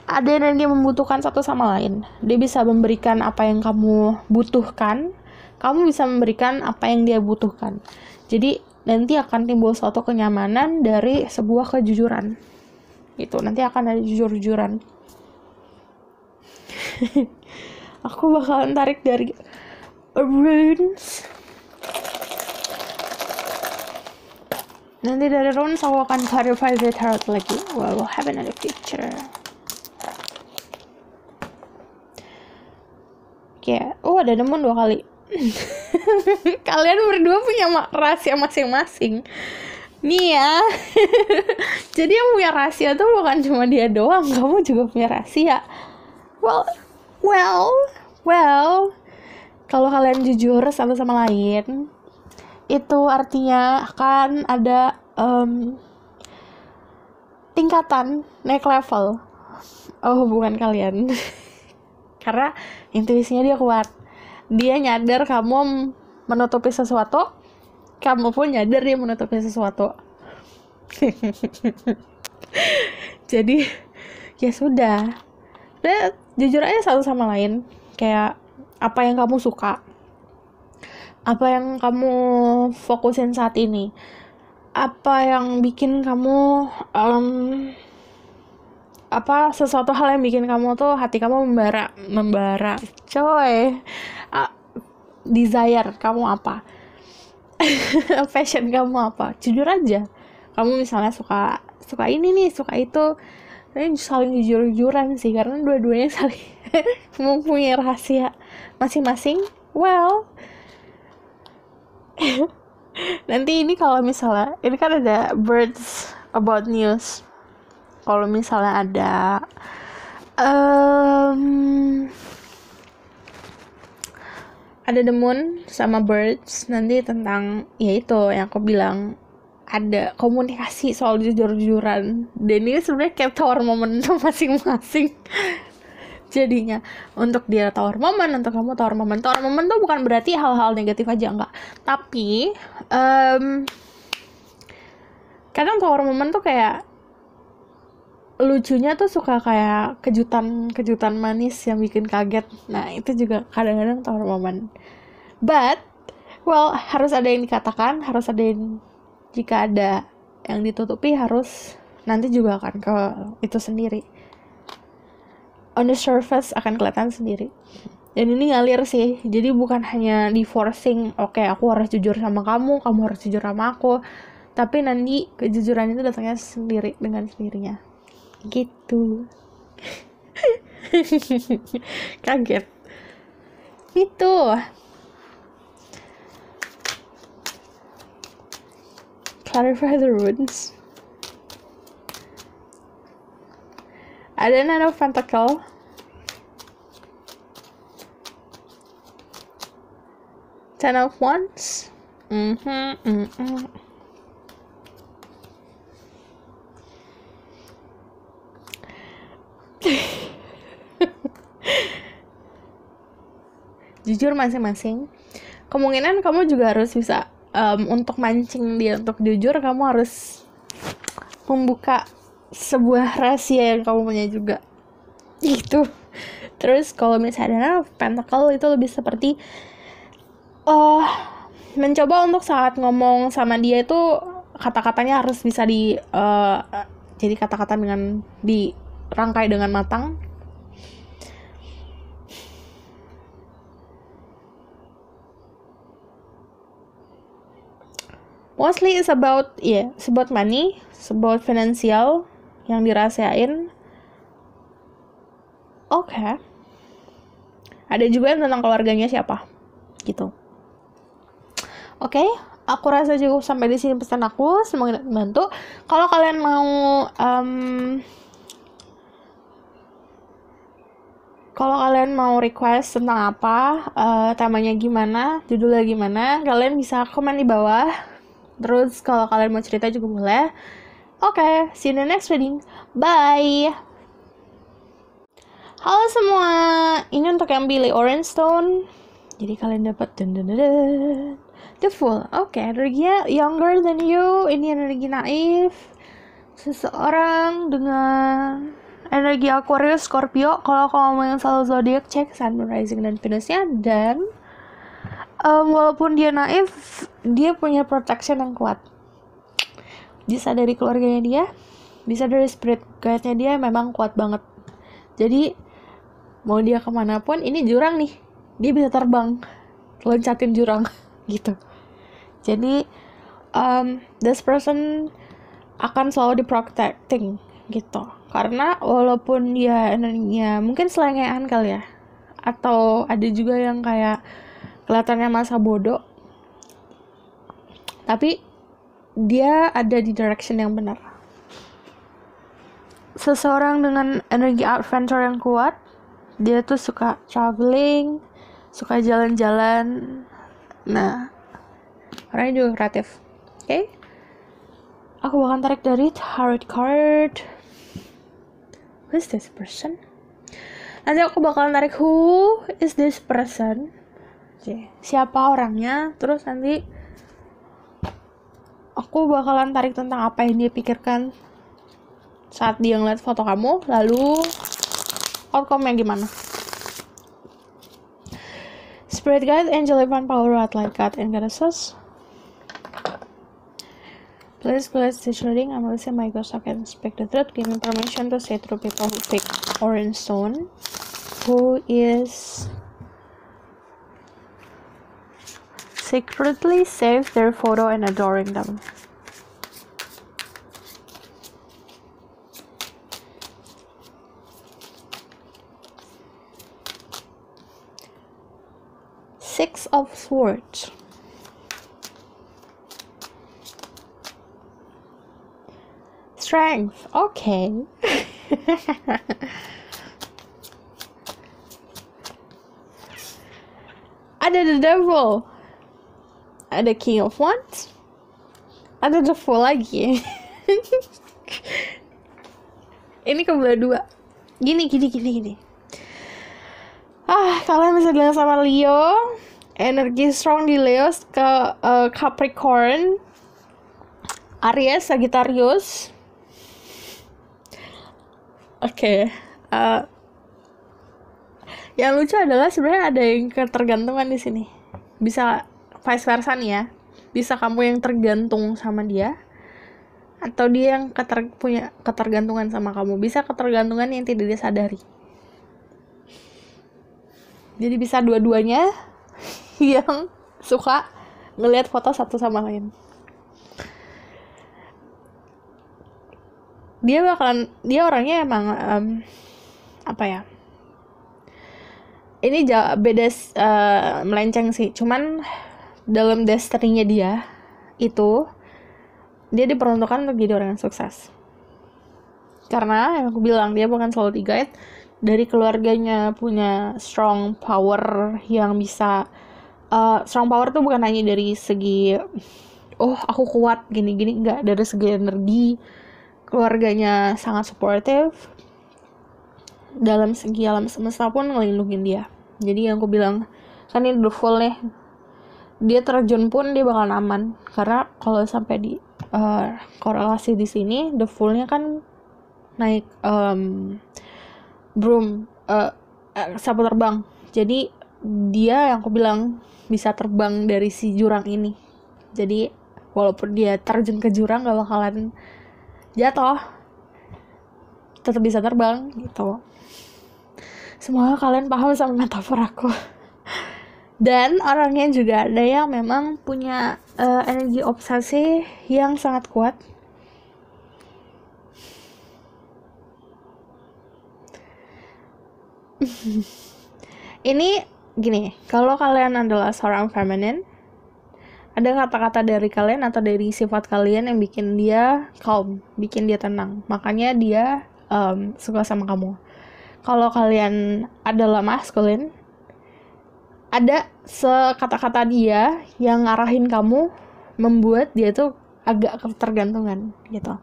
ada yang dia membutuhkan satu sama lain. Dia bisa memberikan apa yang kamu butuhkan, kamu bisa memberikan apa yang dia butuhkan. Jadi nanti akan timbul suatu kenyamanan dari sebuah kejujuran. Gitu, nanti akan ada jujur-jujuran. Aku bakalan tarik dari runes. Nanti dari runes aku akan clarify the tarot lagi. We'll have another picture. Kayak, ada demon 2 kali. Kalian berdua punya rahasia masing-masing. Nih ya. Jadi yang punya rahasia tuh bukan cuma dia doang, kamu juga punya rahasia. Well. Kalau kalian jujur satu sama lain, itu artinya akan ada tingkatan naik level hubungan kalian. Karena intuisinya dia kuat. Dia nyadar kamu menutupi sesuatu, kamu pun nyadar dia menutupi sesuatu. Jadi ya sudah, jujur aja satu sama lain. Kayak apa yang kamu suka, apa yang kamu fokusin saat ini, apa yang bikin kamu sesuatu hal yang bikin kamu tuh hati kamu membara coy. Desire kamu apa? Passion kamu apa? Jujur aja. Kamu misalnya suka ini nih, suka itu. Ini saling jujur-jujuran sih, karena dua-duanya saling mempunyai rahasia masing-masing. Well, nanti ini kalau misalnya ini kan ada birds about news. Kalau misalnya ada the moon sama birds, nanti tentang ya itu yang aku bilang, ada komunikasi soal jujur-jujuran. Dan ini sebenarnya kayak tawar momentum masing-masing. Jadinya untuk dia tawar momen, untuk kamu tawar momen. Tawar momen tuh bukan berarti hal-hal negatif aja, enggak. Tapi kadang tawar momen tuh kayak lucunya tuh suka kayak kejutan manis yang bikin kaget. Nah itu juga kadang-kadang tawar momen. But harus ada yang dikatakan, harus ada yang, jika ada yang ditutupi, harus nanti juga akan ke itu sendiri. On the surface akan kelihatan sendiri. Dan ini ngalir sih. Jadi bukan hanya di forcing, oke, aku harus jujur sama kamu harus jujur sama aku. Tapi nanti kejujuran itu datangnya sendiri dengan sendirinya. Gitu. Kaget. Itu. Clarify the runes. Ada Nine of Pentacle, Ten of Wands. Jujur masing-masing. Kemungkinan kamu juga harus bisa untuk mancing dia untuk jujur, kamu harus membuka sebuah rahasia yang kamu punya juga. Itu. Terus kalau misalnya Pentacle itu lebih seperti mencoba untuk saat ngomong sama dia itu kata-katanya harus bisa jadi kata-kata dengan dirangkai dengan matang. Mostly it's about money, it's about financial yang dirahasiain. Oke. Ada juga yang tentang keluarganya siapa, gitu. Oke, aku rasa cukup sampai di sini pesan aku. Semoga membantu. Kalau kalian mau request tentang apa, temanya gimana, judulnya gimana, kalian bisa komen di bawah. Terus kalau kalian mau cerita juga boleh. Oke, see you in the next reading. Bye. Halo semua, ini untuk yang pilih Orange Stone, Jadi kalian dapat the full. Oke, energinya younger than you. Ini energi naif. Seseorang dengan energi Aquarius, Scorpio. Kalau ngomongin soal zodiak, cek Sun, Moon, Rising, dan Venusnya. Dan walaupun dia naif, dia punya protection yang kuat. Bisa dari keluarganya dia, bisa dari spirit guide-nya dia, memang kuat banget. Jadi mau dia kemanapun, ini jurang nih, dia bisa terbang, loncatin jurang gitu. Jadi this person akan selalu di-protecting gitu. Karena walaupun dia energinya mungkin selengean kali ya, atau ada juga yang kayak kelihatannya masa bodoh, tapi dia ada di direction yang benar. Seseorang dengan energi adventure yang kuat, dia tuh suka traveling, suka jalan-jalan. Nah, orangnya juga kreatif. Oke? Aku bakal tarik dari tarot card. Who is this person? Nanti aku bakal tarik who is this person. Siapa orangnya. Terus nanti aku bakalan tarik tentang apa yang dia pikirkan saat dia ngeliat foto kamu, lalu outcome-nya gimana. Spirit guide, angel, divine power, light guide, and goddesses. Please this reading. I'm Alicia, my ghost. I can speak the truth. Give me permission to say through people who pick orange stone, who is secretly save their photo and adoring them. Six of Swords. Strength. Okay. Ada the Devil. Ada King of Wands. Ada the Fool lagi. Ini kebelah dua. Gini. Kalian bisa bilang sama Leo. Energi strong di Leo ke Capricorn, Aries, Sagittarius. Oke. Yang lucu adalah sebenarnya ada yang ketergantungan di sini. Bisa vice versa nih ya. Bisa kamu yang tergantung sama dia, atau dia yang punya ketergantungan sama kamu. Bisa ketergantungan yang tidak disadari. Jadi bisa dua-duanya yang suka ngelihat foto satu sama lain. Dia orangnya emang apa ya? Ini beda melenceng sih. Cuman dalam destiny-nya dia itu, dia diperuntukkan untuk jadi orang yang sukses. Karena yang aku bilang, dia bukan selalu di-guide. Dari keluarganya punya strong power yang bisa strong power tuh bukan hanya dari segi aku kuat gini-gini, enggak, dari segi energi. Keluarganya sangat supportive. Dalam segi alam semesta pun ngelindungin dia. Jadi yang aku bilang, kan ini the full nih, dia terjun pun dia bakal aman. Karena kalau sampai di korelasi di sini, the full-nya kan naik broom, sapu terbang. Jadi dia yang aku bilang bisa terbang dari si jurang ini. Jadi walaupun dia terjun ke jurang gak bakalan jatuh, tetap bisa terbang gitu. Semoga kalian paham sama metafor aku. Dan orangnya juga ada yang memang punya energi obsesi yang sangat kuat. Ini gini, kalau kalian adalah seorang feminine, ada kata-kata dari kalian atau dari sifat kalian yang bikin dia calm, bikin dia tenang. Makanya dia suka sama kamu. Kalau kalian adalah masculine, ada sekata-kata dia yang ngarahin kamu, membuat dia tuh agak ketergantungan gitu.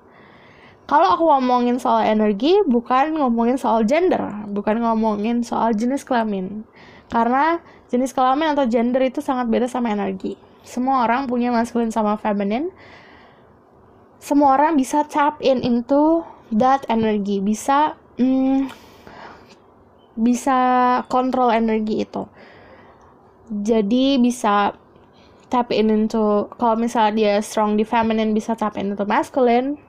Kalau aku ngomongin soal energi, bukan ngomongin soal gender, bukan ngomongin soal jenis kelamin. Karena jenis kelamin atau gender itu sangat beda sama energi. Semua orang punya masculine sama feminine. Semua orang bisa tap into that energy, bisa kontrol energi itu. Jadi bisa tap into, kalau misalnya dia strong di feminine bisa tap into masculine,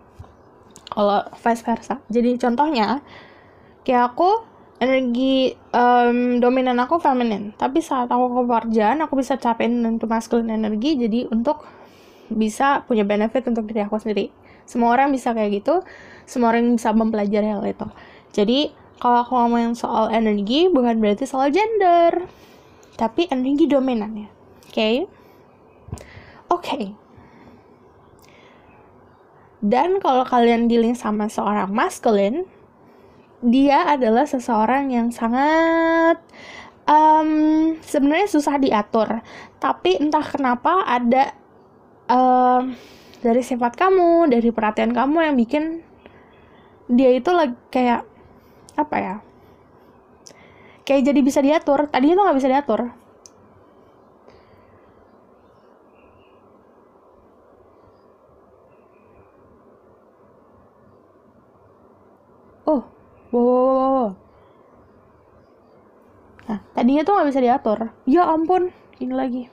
kalau vice versa. Jadi contohnya kayak aku energi dominan aku feminine, tapi saat aku kekerjaan aku bisa tap into masculine energi, jadi untuk bisa punya benefit untuk diri aku sendiri. Semua orang bisa kayak gitu, semua orang bisa mempelajari hal itu. Jadi kalau aku ngomongin soal energi bukan berarti soal gender, tapi energi dominannya. Oke. Dan kalau kalian dealing sama seorang masculine, dia adalah seseorang yang sangat sebenarnya susah diatur, tapi entah kenapa ada dari sifat kamu, dari perhatian kamu yang bikin dia itu lagi kayak apa ya? Kayak jadi bisa diatur. Tadinya tuh nggak bisa diatur. Wow. Nah, tadinya tuh nggak bisa diatur. Ya ampun, ini lagi.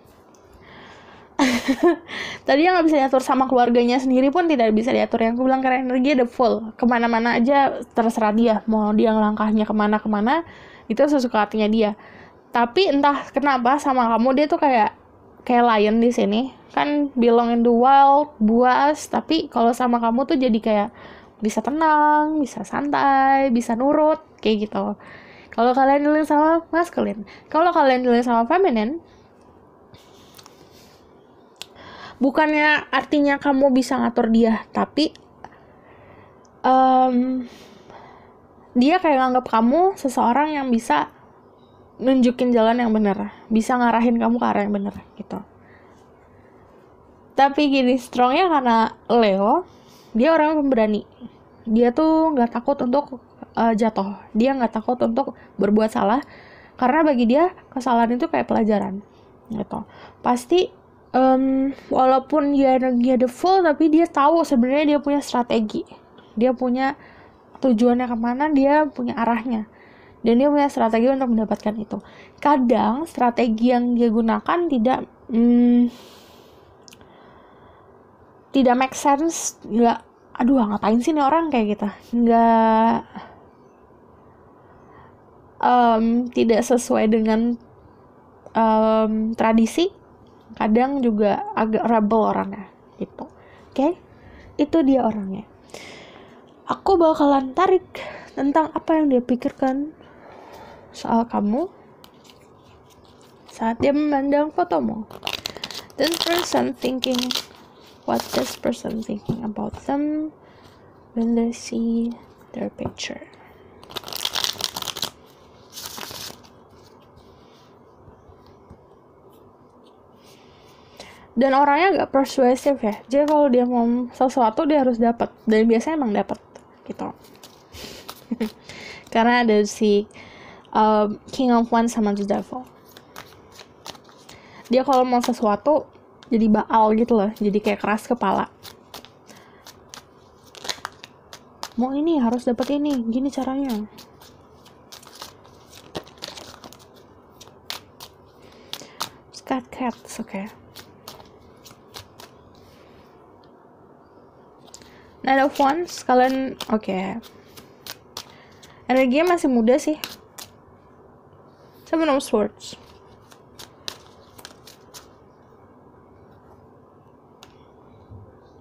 Tadinya nggak bisa diatur, sama keluarganya sendiri pun tidak bisa diatur. Yang aku bilang karena energi ada full. Kemana-mana aja terserah dia. Mau dia ngelangkahnya kemana-kemana, itu sesuka hatinya dia. Tapi entah kenapa sama kamu dia tuh kayak lion di sini. Kan belong in the wild, buas. Tapi kalau sama kamu tuh jadi kayak bisa tenang, bisa santai, bisa nurut, kayak gitu. Kalau kalian dealing sama masculine, kalau kalian dealing sama feminine, bukannya artinya kamu bisa ngatur dia, tapi dia kayak nganggap kamu seseorang yang bisa nunjukin jalan yang benar, bisa ngarahin kamu ke arah yang benar, gitu. Tapi gini, strongnya karena Leo, dia orang pemberani. Dia tuh nggak takut untuk jatuh. Dia nggak takut untuk berbuat salah. Karena bagi dia, kesalahan itu kayak pelajaran. Gitu. Pasti, walaupun dia energinya the full, tapi dia tahu sebenarnya dia punya strategi. Dia punya tujuannya kemana, dia punya arahnya. Dan dia punya strategi untuk mendapatkan itu. Kadang, strategi yang dia gunakan tidak make sense, ngapain sih nih orang kayak gitu, tidak sesuai dengan tradisi, kadang juga agak rebel orangnya gitu. Itu dia orangnya. Aku bakalan tarik tentang apa yang dia pikirkan soal kamu saat dia memandang fotomu. This person thinking, what this person thinking about them when they see their picture. Dan orangnya gak persuasif ya. Jadi kalau dia mau sesuatu dia harus dapat, dan biasanya emang dapat gitu. Karena ada si King of Wands sama The Devil. Dia kalau mau sesuatu jadi baal gitu loh, jadi kayak keras kepala. Mau ini harus dapat ini, gini caranya. Cats, okay. Knight of Wands, kalian okay. Energinya masih muda sih. Seven of Swords.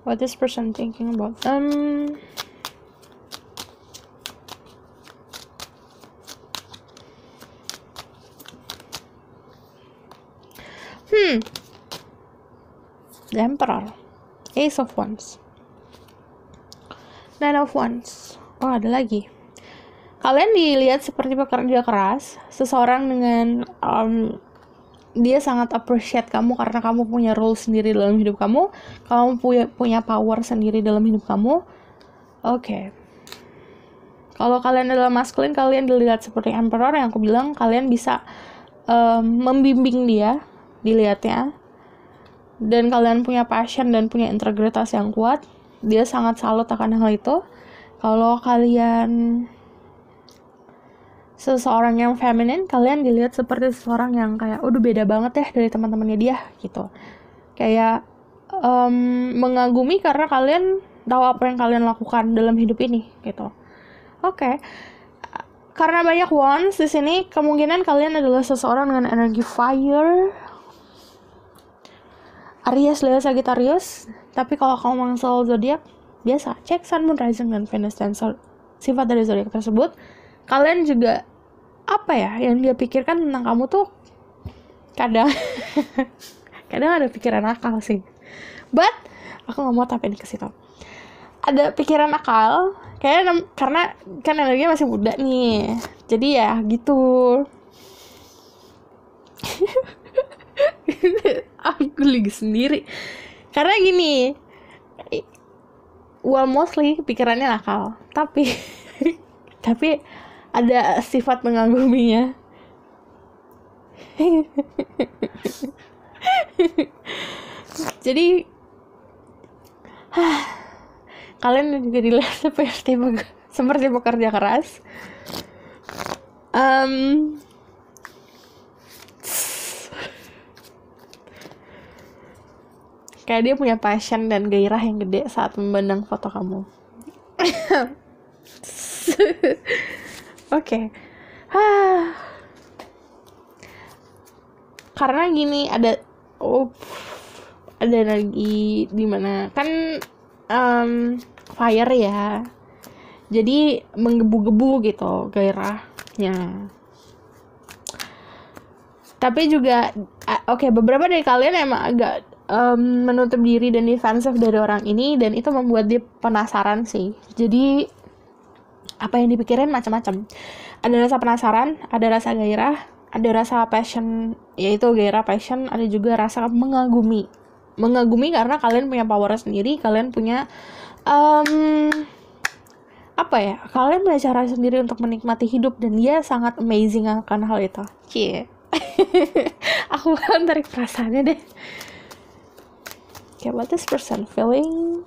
What this person thinking about them? The Emperor. Ace of Wands. Nine of Wands. Oh, ada lagi. Kalian dilihat seperti pekerja keras, seseorang dengan dia sangat appreciate kamu karena kamu punya role sendiri dalam hidup kamu punya power sendiri dalam hidup kamu. Oke. Kalau kalian adalah masculine, kalian dilihat seperti Emperor yang aku bilang, kalian bisa membimbing dia dilihatnya, dan kalian punya passion dan punya integritas yang kuat, dia sangat salut akan hal itu. Kalau kalian seseorang yang feminin, kalian dilihat seperti seseorang yang kayak udah beda banget ya dari teman-temannya dia gitu, kayak mengagumi karena kalian tahu apa yang kalian lakukan dalam hidup ini gitu. Oke. Karena banyak wands di sini, kemungkinan kalian adalah seseorang dengan energi fire, Aries, Leo, Sagittarius. Tapi kalau kamu memang soal zodiak, biasa cek Sun, Moon, Rising, dan Venus dan sifat dari zodiak tersebut. Kalian juga apa ya yang dia pikirkan tentang kamu tuh kadang kadang ada pikiran akal sih. But aku nggak mau tapin ke situ. Ada pikiran akal, karena kan energinya masih muda nih, jadi ya gitu. Aku lagi sendiri, karena gini, well mostly pikirannya nakal, tapi tapi ada sifat mengaguminya. Jadi kalian juga dilihat seperti pekerja keras. Kayak dia punya passion dan gairah yang gede saat memandang foto kamu. Oke. Karena gini, ada energi dimana kan fire ya, jadi menggebu-gebu gitu gairahnya. Tapi juga beberapa dari kalian emang agak menutup diri dan defensif dari orang ini, dan itu membuat dia penasaran sih. Jadi apa yang dipikirin macam-macam. Ada rasa penasaran, ada rasa gairah, ada rasa passion, yaitu gairah passion, ada juga rasa mengagumi karena kalian punya power sendiri, kalian punya kalian punya cara sendiri untuk menikmati hidup, dan dia sangat amazing akan hal itu. Aku bakal tarik perasaannya deh. Okay, what this person feeling?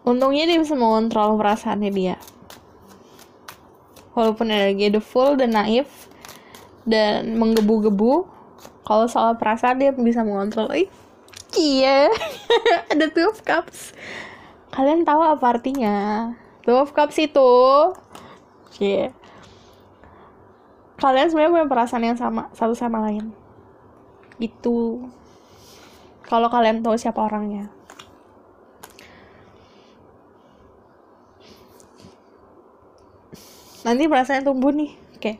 Untungnya dia bisa mengontrol perasaannya dia. Walaupun energi dia full dan naif dan menggebu-gebu, kalau soal perasaan dia bisa mengontrol. Iya. Ada Two of Cups. Kalian tahu apa artinya? Two of Cups itu kalian sebenarnya punya perasaan yang sama satu sama lain. Itu kalau kalian tahu siapa orangnya. Nanti perasaannya tumbuh nih. Oke.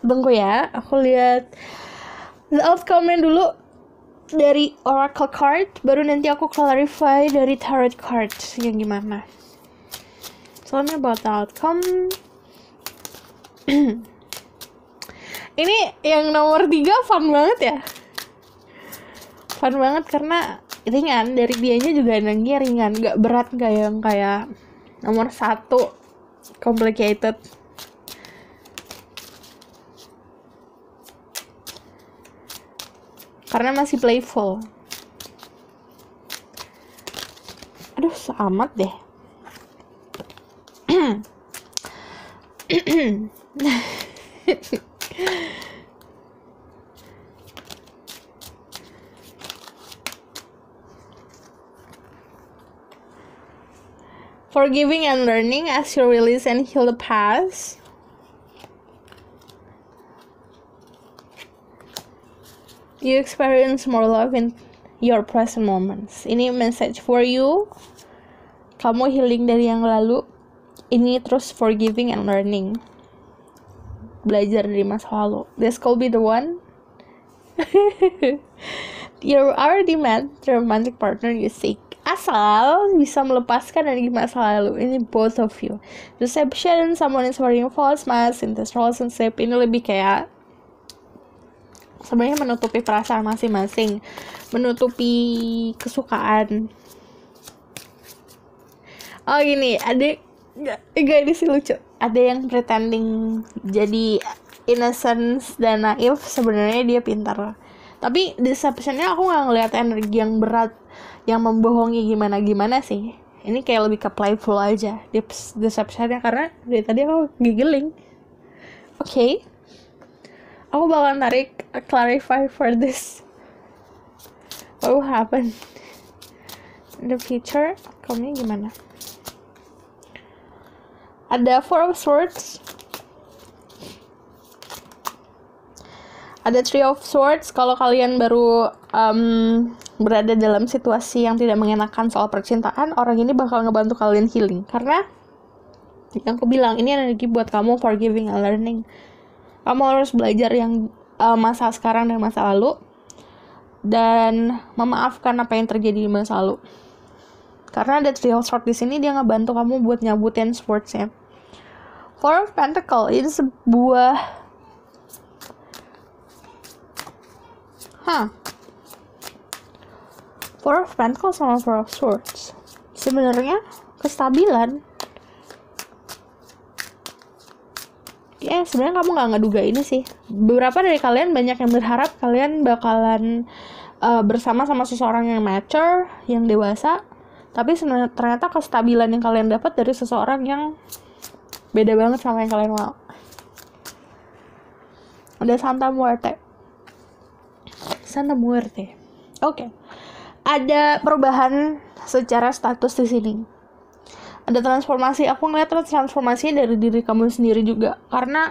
Tunggu ya, aku lihat the outcome-nya dulu dari Oracle card, baru nanti aku clarify dari Tarot card yang gimana. Tell me about the outcome. Ini yang nomor 3 fun banget ya. Fun banget karena ringan, dari dianya juga energinya ringan, gak berat, gak yang kayak nomor 1 complicated. Karena masih playful. Aduh, seamat deh. Forgiving and learning as you release and heal the past. You experience more love in your present moments. Ini message for you. Kamu healing dari yang lalu. Ini terus forgiving and learning. Belajar dari masa lalu. This could be the one. You already met the romantic partner you seek. Asal bisa melepaskan dari masa lalu. Ini both of you. Deception, someone is wearing false mask in this relationship. Ini lebih kayak sebenarnya menutupi perasaan masing-masing, menutupi kesukaan. Oh gini, enggak ini sih lucu. Ada yang pretending jadi innocence dan naif, sebenarnya dia pintar. Tapi deceptionnya aku nggak ngeliat energi yang berat, yang membohongi gimana sih. Ini kayak lebih ke playful aja deceptionnya, karena dari tadi aku giggling. Oke. Aku bakal tarik clarify for this. What will happen in the future? Outcome-nya gimana? Ada Four of Swords, ada Three of Swords. Kalau kalian baru berada dalam situasi yang tidak mengenakan soal percintaan, orang ini bakal ngebantu kalian healing. Karena yang aku bilang, ini energi buat kamu forgiving and learning. Kamu harus belajar yang masa sekarang dan masa lalu, dan memaafkan apa yang terjadi di masa lalu. Karena ada Three of Swords di sini, dia ngebantu kamu buat nyabutin swords-nya. Four of Pentacles ini sebuah Four of Pentacles sama Four of Swords sebenarnya kestabilan. Ya sebenarnya kamu nggak ngeduga ini sih. Beberapa dari kalian banyak yang berharap kalian bakalan bersama sama seseorang yang mature, yang dewasa. Tapi ternyata kestabilan yang kalian dapat dari seseorang yang beda banget sama yang kalian mau. Ada Santa Muerte. Oke. Ada perubahan secara status di sini. Ada transformasi. Aku ngeliat transformasi dari diri kamu sendiri juga. Karena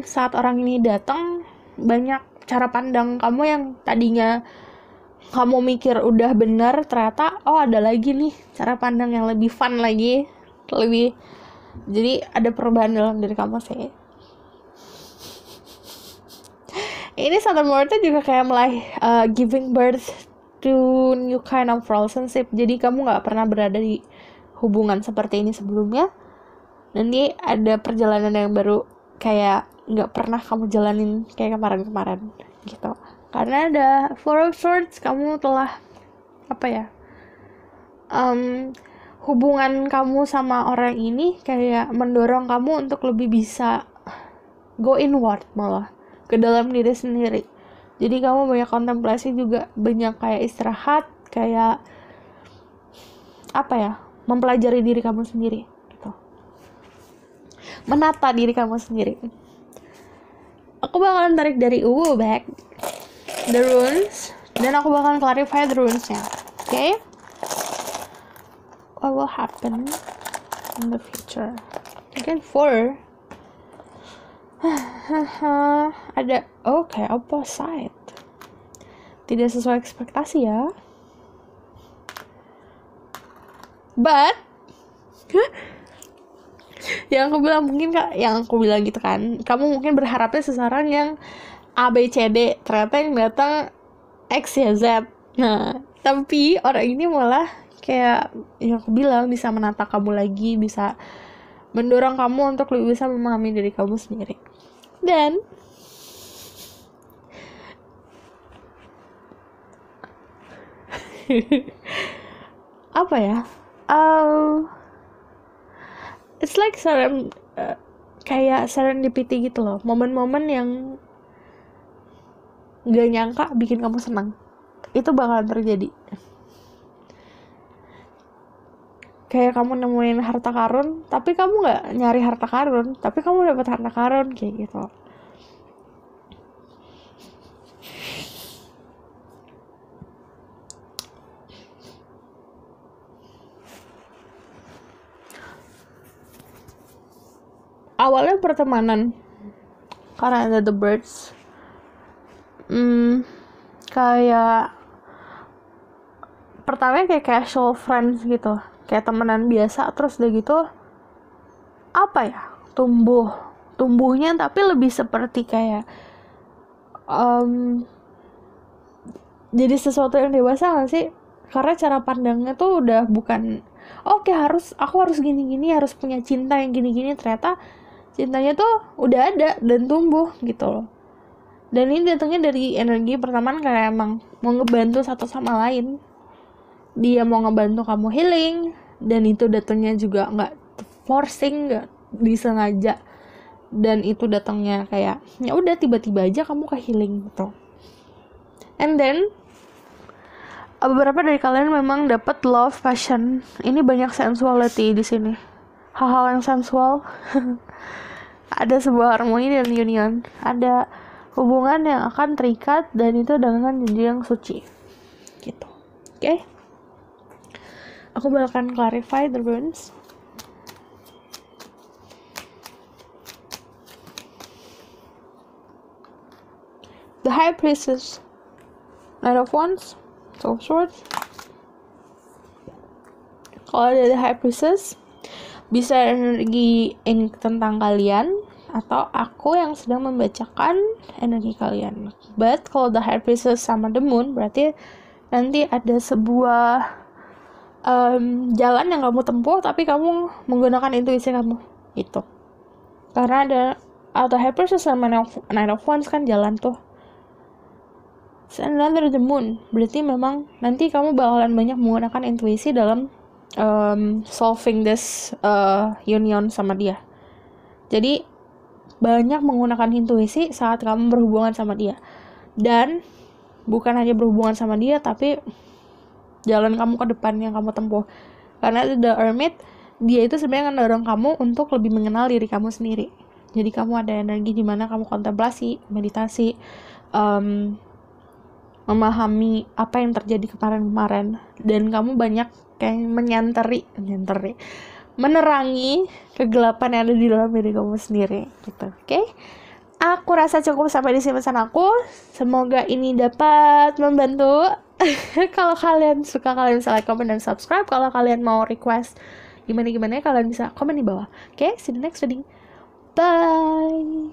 saat orang ini datang, banyak cara pandang kamu yang tadinya kamu mikir udah benar, ternyata ada lagi nih cara pandang yang lebih fun lagi, jadi ada perubahan dalam diri kamu sih. Ini Santa Muerte juga kayak mulai giving birth to new kind of relationship. Jadi kamu nggak pernah berada di hubungan seperti ini sebelumnya, dan ini ada perjalanan yang baru kayak nggak pernah kamu jalanin kayak kemarin gitu. Karena ada Four of Swords, kamu telah hubungan kamu sama orang ini kayak mendorong kamu untuk lebih bisa go inward, malah ke dalam diri sendiri. Jadi kamu banyak kontemplasi juga, banyak kayak istirahat, kayak mempelajari diri kamu sendiri gitu. Menata diri kamu sendiri. Aku bakalan tarik dari back the runes, dan aku bakalan clarify the runes-nya. Okay? What will happen in the future? Again, 4. Ada opposite. Tidak sesuai ekspektasi ya. But yang aku bilang gitu kan, kamu mungkin berharapnya seseorang yang A, B, C, D, ternyata yang datang X, Y, Z. Nah, tapi orang ini malah kayak yang aku bilang, bisa menata kamu lagi, bisa mendorong kamu untuk lebih bisa memahami diri kamu sendiri. Dan it's like kayak serendipity gitu loh, momen-momen yang gak nyangka bikin kamu senang, itu bakalan terjadi. Kayak kamu nemuin harta karun, tapi kamu gak nyari harta karun, tapi kamu dapat harta karun, kayak gitu. Awalnya pertemanan, karena ada the birds, kayak pertamanya kayak casual friends gitu, kayak temenan biasa, terus udah gitu tumbuhnya tapi lebih seperti kayak jadi sesuatu yang dewasa gak sih? Karena cara pandangnya tuh udah bukan aku harus gini-gini, harus punya cinta yang gini-gini. Ternyata cintanya tuh udah ada dan tumbuh gitu loh. Dan ini datangnya dari energi pertemanan, kayak emang mau ngebantu satu sama lain. Dia mau ngebantu kamu healing, dan itu datangnya juga nggak forcing, nggak disengaja, dan itu datangnya kayak ya udah tiba-tiba aja kamu ke healing gitu. And then beberapa dari kalian memang dapat love, passion. Ini banyak sensuality di sini, hal-hal yang sensual. Ada sebuah harmoni dan union, ada hubungan yang akan terikat, dan itu dengan janji yang suci gitu. Oke? Aku bakalan clarify the runes. The High Priestess, Knight of Wands, Two of Swords. Kalau ada The High Priestess, bisa energi ini tentang kalian, atau aku yang sedang membacakan energi kalian. But kalau The High Priestess sama The Moon, berarti nanti ada sebuah jalan yang kamu tempuh, tapi kamu menggunakan intuisi kamu itu. Karena ada The High Priestess sama Knight of Wands kan jalan tuh. Another The Moon, berarti memang nanti kamu bakalan banyak menggunakan intuisi dalam solving this union sama dia. Jadi banyak menggunakan intuisi saat kamu berhubungan sama dia. Dan bukan hanya berhubungan sama dia, tapi jalan kamu ke depan yang kamu tempuh. Karena The Hermit, dia itu sebenarnya mendorong kamu untuk lebih mengenal diri kamu sendiri. Jadi kamu ada energi di mana kamu kontemplasi, meditasi, memahami apa yang terjadi kemarin-kemarin, dan kamu banyak kayak menerangi kegelapan yang ada di dalam diri kamu sendiri gitu. Oke? Aku rasa cukup sampai di sini pesan aku. Semoga ini dapat membantu. Kalau kalian suka, kalian bisa like, comment, dan subscribe. Kalau kalian mau request gimana-gimana, kalian bisa komen di bawah. Oke? See you next reading. Bye.